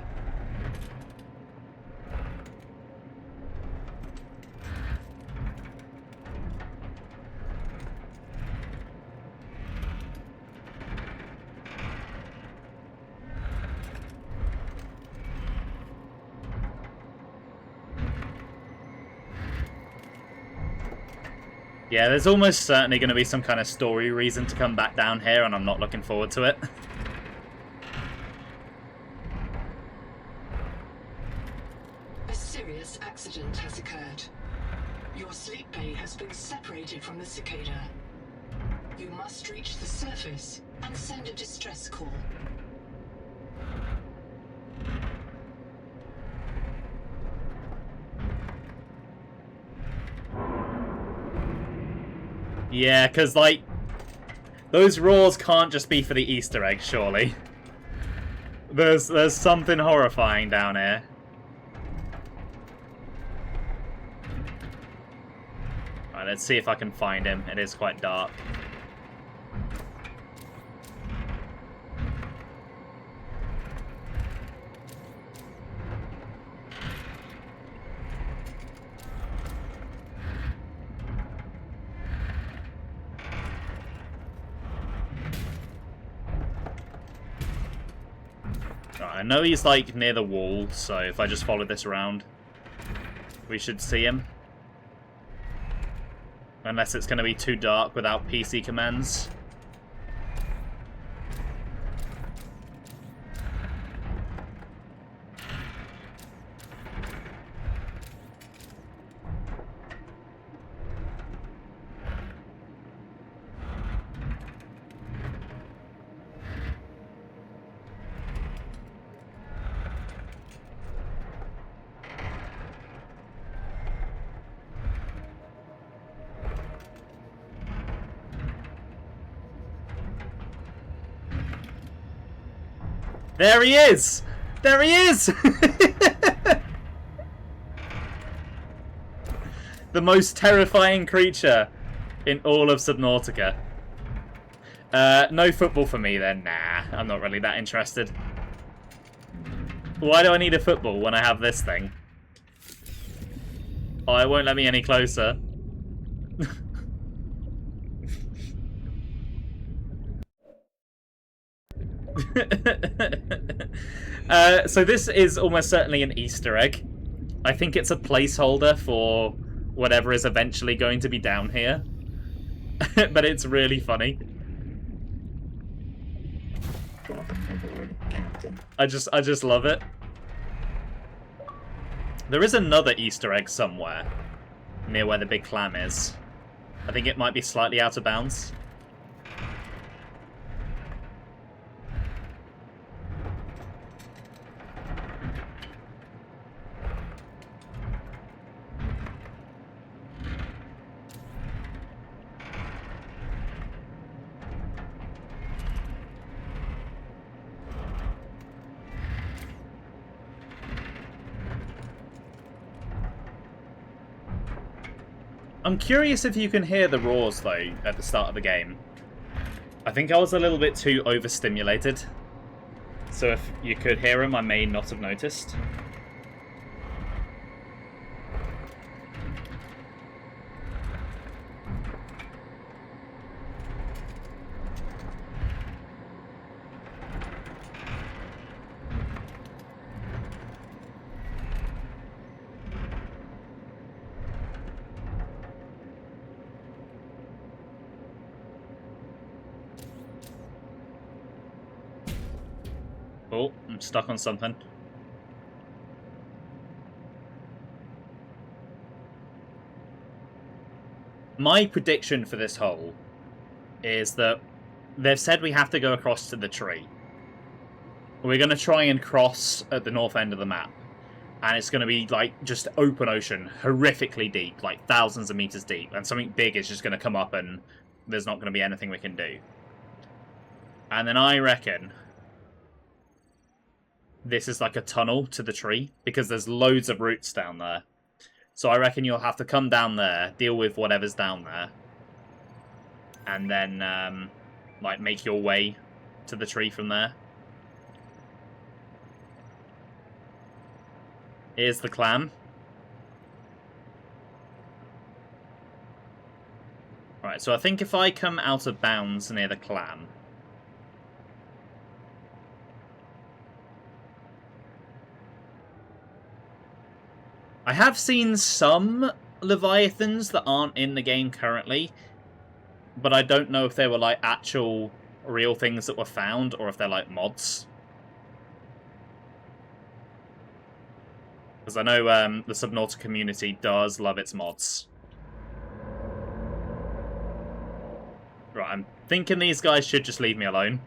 Yeah, there's almost certainly going to be some kind of story reason to come back down here, and I'm not looking forward to it. A serious accident has occurred. Your sleep bay has been separated from the cicada. You must reach the surface and send a distress call. Yeah, because, like, those roars can't just be for the Easter egg, surely. There's something horrifying down here. Right, let's see if I can find him. It is quite dark. I know he's, like, near the wall, so if I just follow this around, we should see him. Unless it's going to be too dark without PC commands. There he is! There he is! The most terrifying creature in all of Subnautica. No football for me then. Nah, I'm not really that interested. Why do I need a football when I have this thing? Oh, it won't let me any closer. So this is almost certainly an Easter egg. I think it's a placeholder for whatever is eventually going to be down here. But it's really funny. I just love it. There is another Easter egg somewhere near where the big clam is. I think it might be slightly out of bounds. I'm curious if you can hear the roars, though, at the start of the game. I think I was a little bit too overstimulated. So if you could hear them, I may not have noticed. Oh, I'm stuck on something. My prediction for this hole is that they've said we have to go across to the tree. We're going to try and cross at the north end of the map. And it's going to be, like, just open ocean, horrifically deep, like thousands of meters deep. And something big is just going to come up and there's not going to be anything we can do. And then I reckon this is like a tunnel to the tree, because there's loads of roots down there. So I reckon you'll have to come down there, deal with whatever's down there, and then, like, make your way to the tree from there. Here's the clam. Right, so I think if I come out of bounds near the clam... I have seen some Leviathans that aren't in the game currently, but I don't know if they were, like, actual real things that were found, or if they're, like, mods. Because I know the Subnautica community does love its mods. Right, I'm thinking these guys should just leave me alone.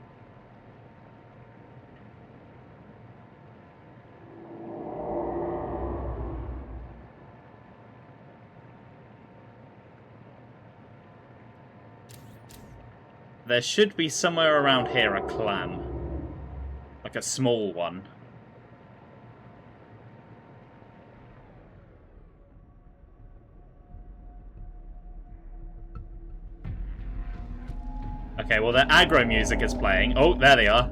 There should be somewhere around here a clam. Like a small one. Okay, well, their aggro music is playing. Oh, there they are.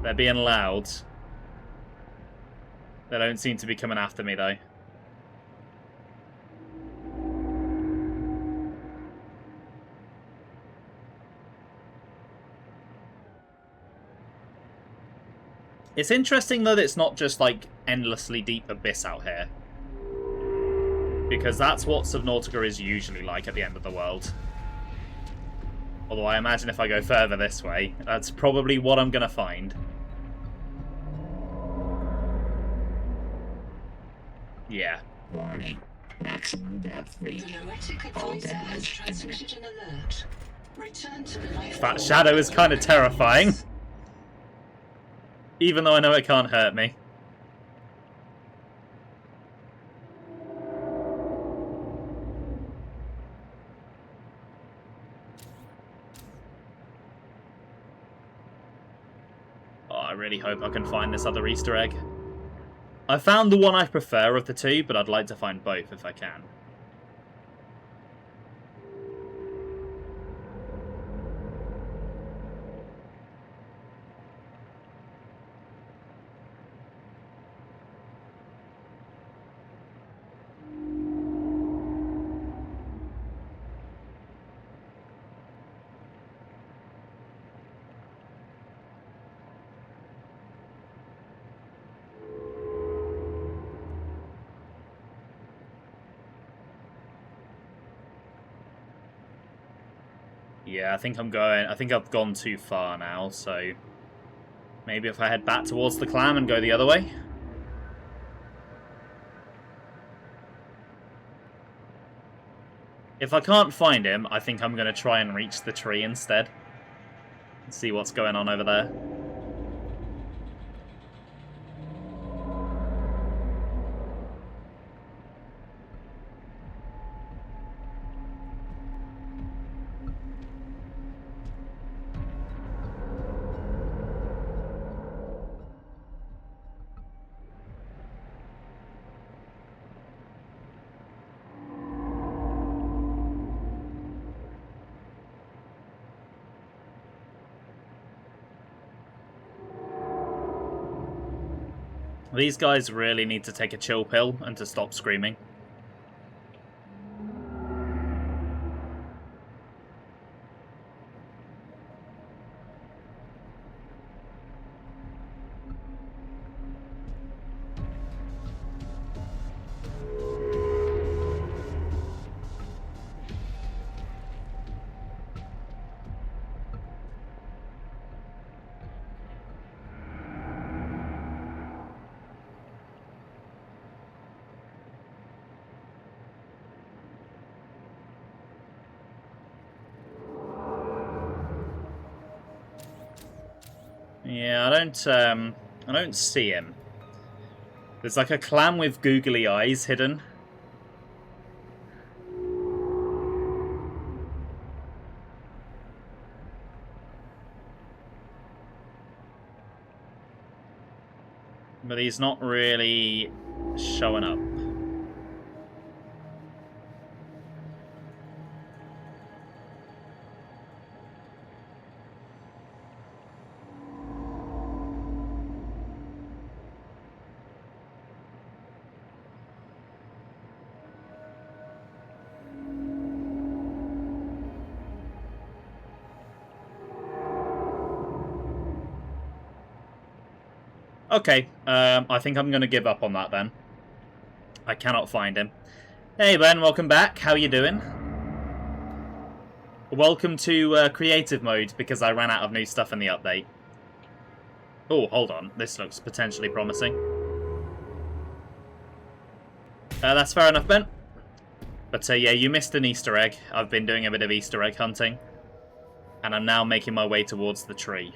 They're being loud. They don't seem to be coming after me, though. It's interesting, though, that it's not just, like, endlessly deep abyss out here. Because that's what Subnautica is usually like at the end of the world. Although I imagine if I go further this way, that's probably what I'm going to find. Yeah. Warning. Maximum depth reach. The noetic advisor has transmitted an alert. Return to the life. That shadow is kind of terrifying. Even though I know it can't hurt me. I really hope I can find this other Easter egg. I found the one I prefer of the two, but I'd like to find both if I can. Yeah, I think I've gone too far now, so maybe if I head back towards the clam and go the other way. If I can't find him, I think I'm going to try and reach the tree instead. See what's going on over there. These guys really need to take a chill pill and to stop screaming. Yeah, I don't see him. There's like a clam with googly eyes hidden. But he's not really showing up. Okay, I think I'm going to give up on that then. I cannot find him. Hey Ben, welcome back. How you doing? Welcome to creative mode because I ran out of new stuff in the update. Oh, hold on. This looks potentially promising. That's fair enough, Ben. But yeah, you missed an Easter egg. I've been doing a bit of Easter egg hunting. And I'm now making my way towards the tree.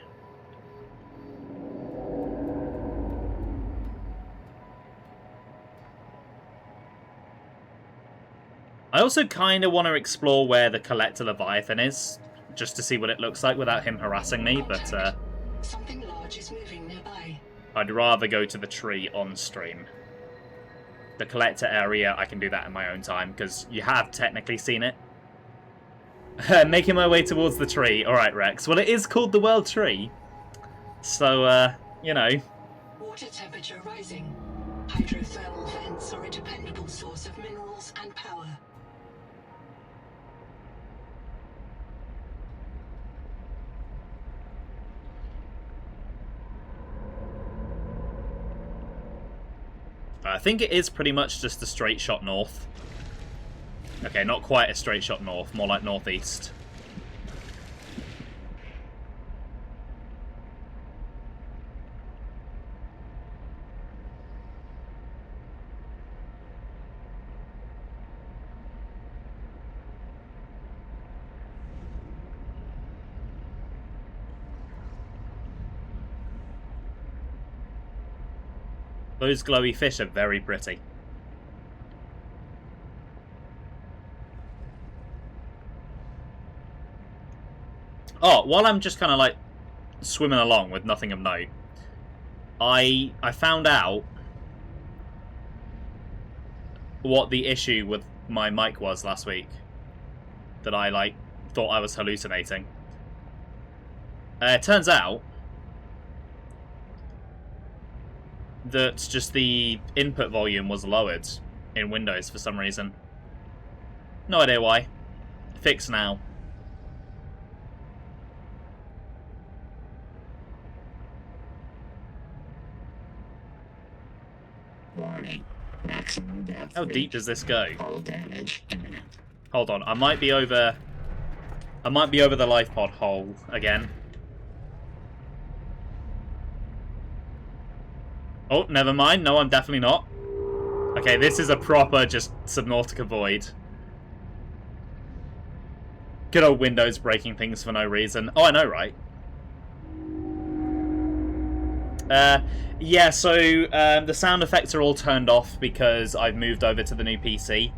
I also kind of want to explore where the Collector Leviathan is, just to see what it looks like without him harassing me, but something large is moving nearby. I'd rather go to the tree on stream. The Collector area, I can do that in my own time, because you have technically seen it. Making my way towards the tree. Alright, Rex. Well, it is called the World Tree. So, you know. Water temperature rising. Hydrothermal vents are a dependable source of minerals and power. I think it is pretty much just a straight shot north. Okay, not quite a straight shot north, more like northeast. Those glowy fish are very pretty. Oh, while I'm just kind of like swimming along with nothing of note, I found out what the issue with my mic was last week. That I, like, thought I was hallucinating. It turns out that just the input volume was lowered in Windows for some reason. No idea why. Fix now. Warning. Maximum depth. How deep does this go? Hull damage imminent. Hold on, I might be over the life pod hole again. Oh, never mind. No, I'm definitely not. Okay, this is a proper just Subnautica void. Good old Windows breaking things for no reason. Oh, I know, right? Yeah, so the sound effects are all turned off because I've moved over to the new PC.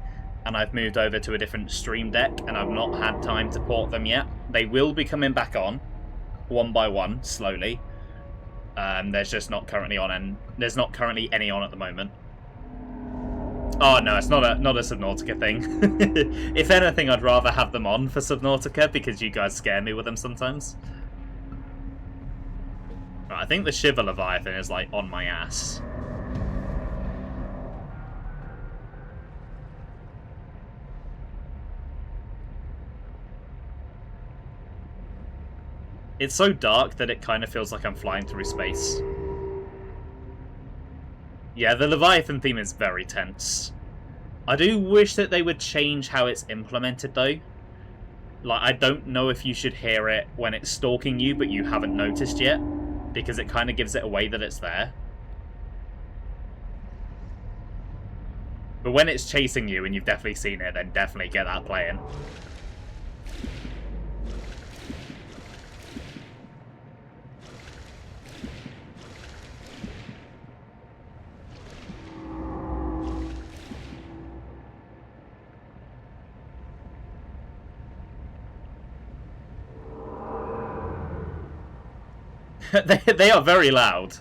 And I've moved over to a different stream deck, and I've not had time to port them yet. They will be coming back on, one by one, slowly. There's just not currently on, and there's not currently any on at the moment. Oh no, it's not a Subnautica thing. If anything, I'd rather have them on for Subnautica because you guys scare me with them sometimes. Right, I think the Shiver Leviathan is like on my ass. It's so dark that it kind of feels like I'm flying through space. Yeah, the Leviathan theme is very tense. I do wish that they would change how it's implemented, though. Like, I don't know if you should hear it when it's stalking you, but you haven't noticed yet, because it kind of gives it away that it's there. But when it's chasing you and you've definitely seen it, then definitely get that playing. They are very loud.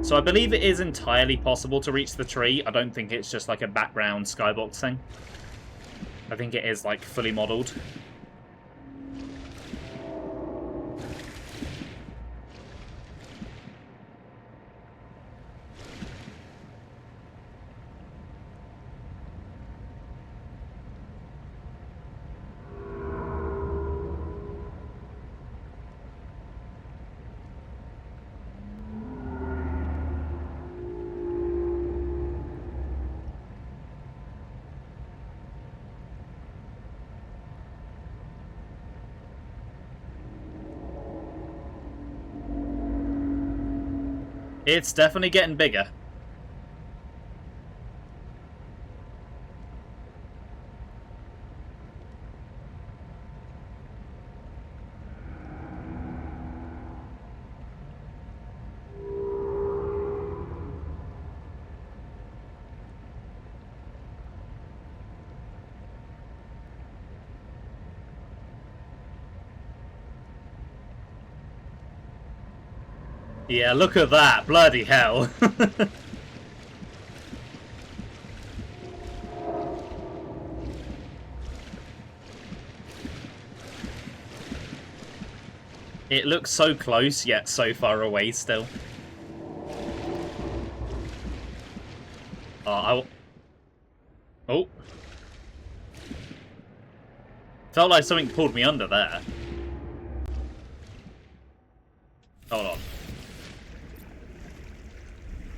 So I believe it is entirely possible to reach the tree. I don't think it's just like a background skybox thing. I think it is like fully modelled. It's definitely getting bigger. Yeah, look at that. Bloody hell. It looks so close, yet so far away still. Oh. Felt like something pulled me under there. Hold on.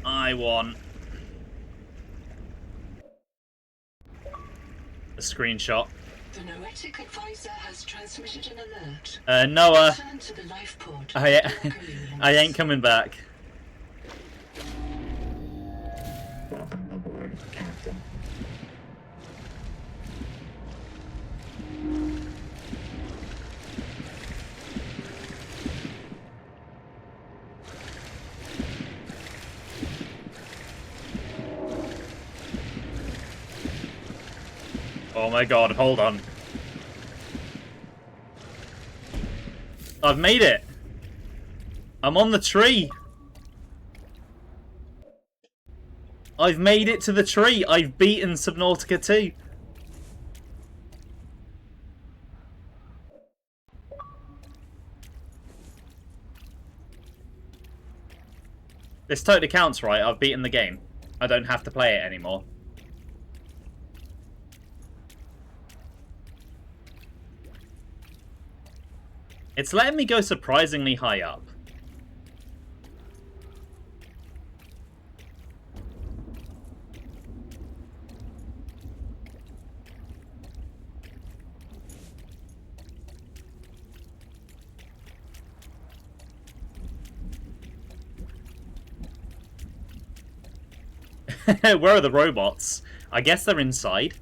I want a screenshot. The Noetic advisor has transmitted an alert. Noah, Return to the life pod. I ain't coming back. Welcome aboard, Captain. Oh my god, hold on. I've made it! I'm on the tree! I've made it to the tree! I've beaten Subnautica 2! This totally counts, right? I've beaten the game. I don't have to play it anymore. It's letting me go surprisingly high up. Where are the robots? I guess they're inside.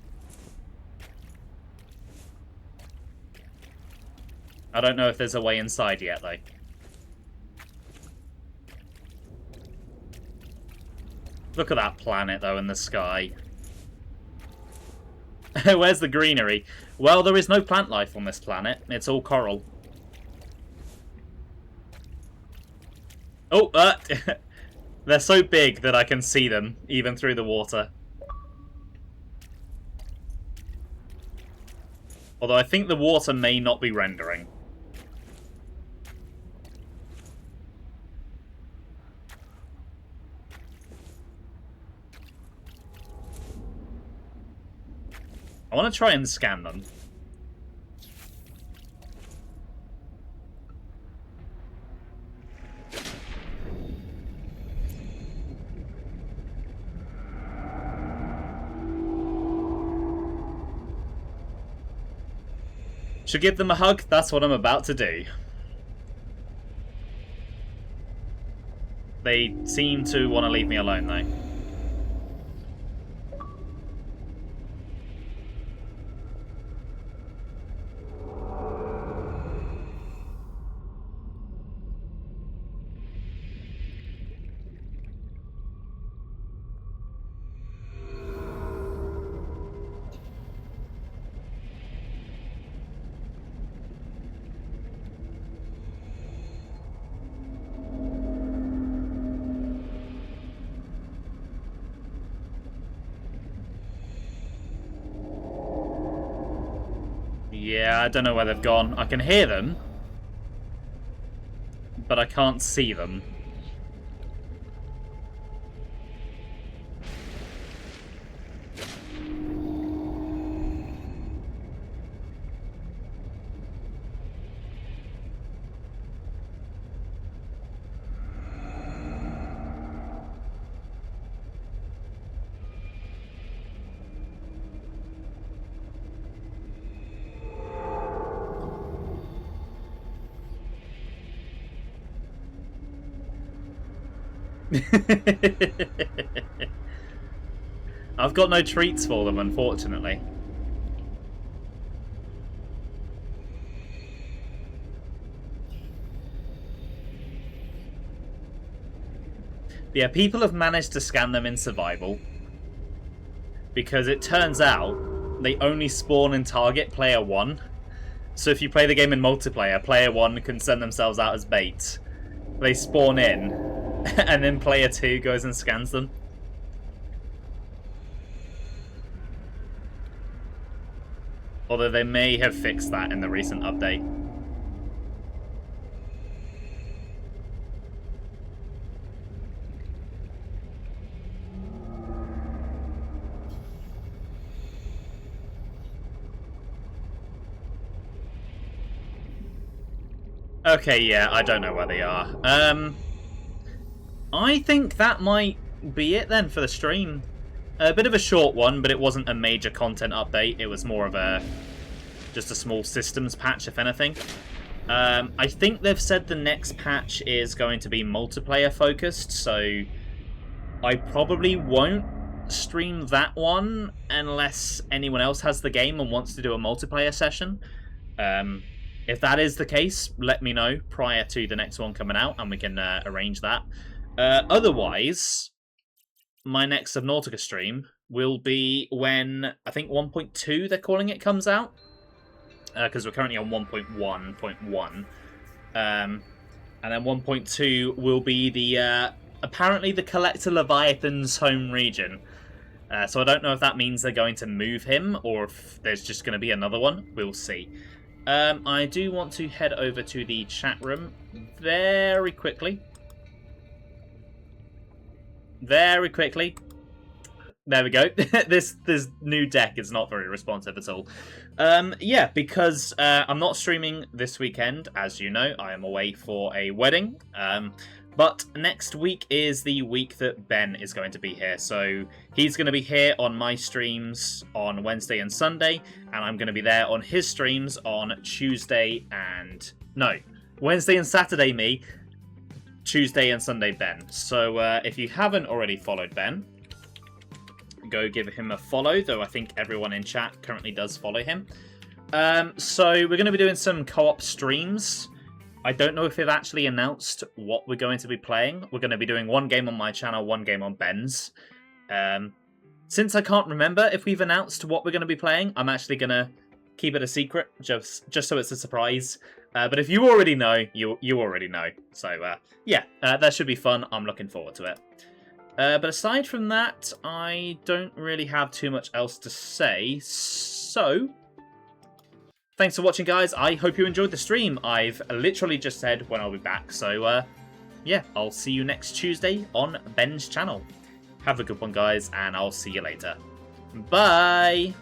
I don't know if there's a way inside yet, though. Look at that planet, though, in the sky. Where's the greenery? Well, there is no plant life on this planet. It's all coral. Oh, they're so big that I can see them, even through the water. Although I think the water may not be rendering. I want to try and scan them. Should give them a hug? That's what I'm about to do. They seem to want to leave me alone, though. Yeah, I don't know where they've gone. I can hear them, but I can't see them. I've got no treats for them, unfortunately. Yeah, people have managed to scan them in survival. Because it turns out they only spawn in target player 1. So if you play the game in multiplayer, player 1 can send themselves out as bait. They spawn in, and then player 2 goes and scans them. Although they may have fixed that in the recent update. Okay, yeah, I don't know where they are. I think that might be it then for the stream. A bit of a short one, but it wasn't a major content update. It was more of just a small systems patch, if anything. I think they've said the next patch is going to be multiplayer focused, so I probably won't stream that one unless anyone else has the game and wants to do a multiplayer session. If that is the case, let me know prior to the next one coming out, and we can arrange that. Otherwise, my next Subnautica stream will be when, I think 1.2 they're calling it, comes out. Because we're currently on 1.1.1. And then 1.2 will be the apparently the Collector Leviathan's home region. So I don't know if that means they're going to move him or if there's just going to be another one. We'll see. I do want to head over to the chat room very quickly. Very quickly. There we go. This new deck is not very responsive at all. Yeah, because I'm not streaming this weekend, as you know. I am away for a wedding. But next week is the week that Ben is going to be here. So he's going to be here on my streams on Wednesday and Sunday. And I'm going to be there on his streams on Tuesday and... No, Wednesday and Saturday me. Tuesday and Sunday Ben. So if you haven't already followed Ben, go give him a follow. Though I think everyone in chat currently does follow him. So we're going to be doing some co-op streams. I don't know if they've actually announced what we're going to be playing. We're going to be doing one game on my channel, one game on Ben's. Since I can't remember if we've announced what we're going to be playing, I'm actually going to keep it a secret, just so it's a surprise. But if you already know, you already know. So, yeah, that should be fun. I'm looking forward to it. But aside from that, I don't really have too much else to say. So... thanks for watching, guys. I hope you enjoyed the stream. I've literally just said when I'll be back. So, yeah, I'll see you next Tuesday on Ben's channel. Have a good one, guys, and I'll see you later. Bye!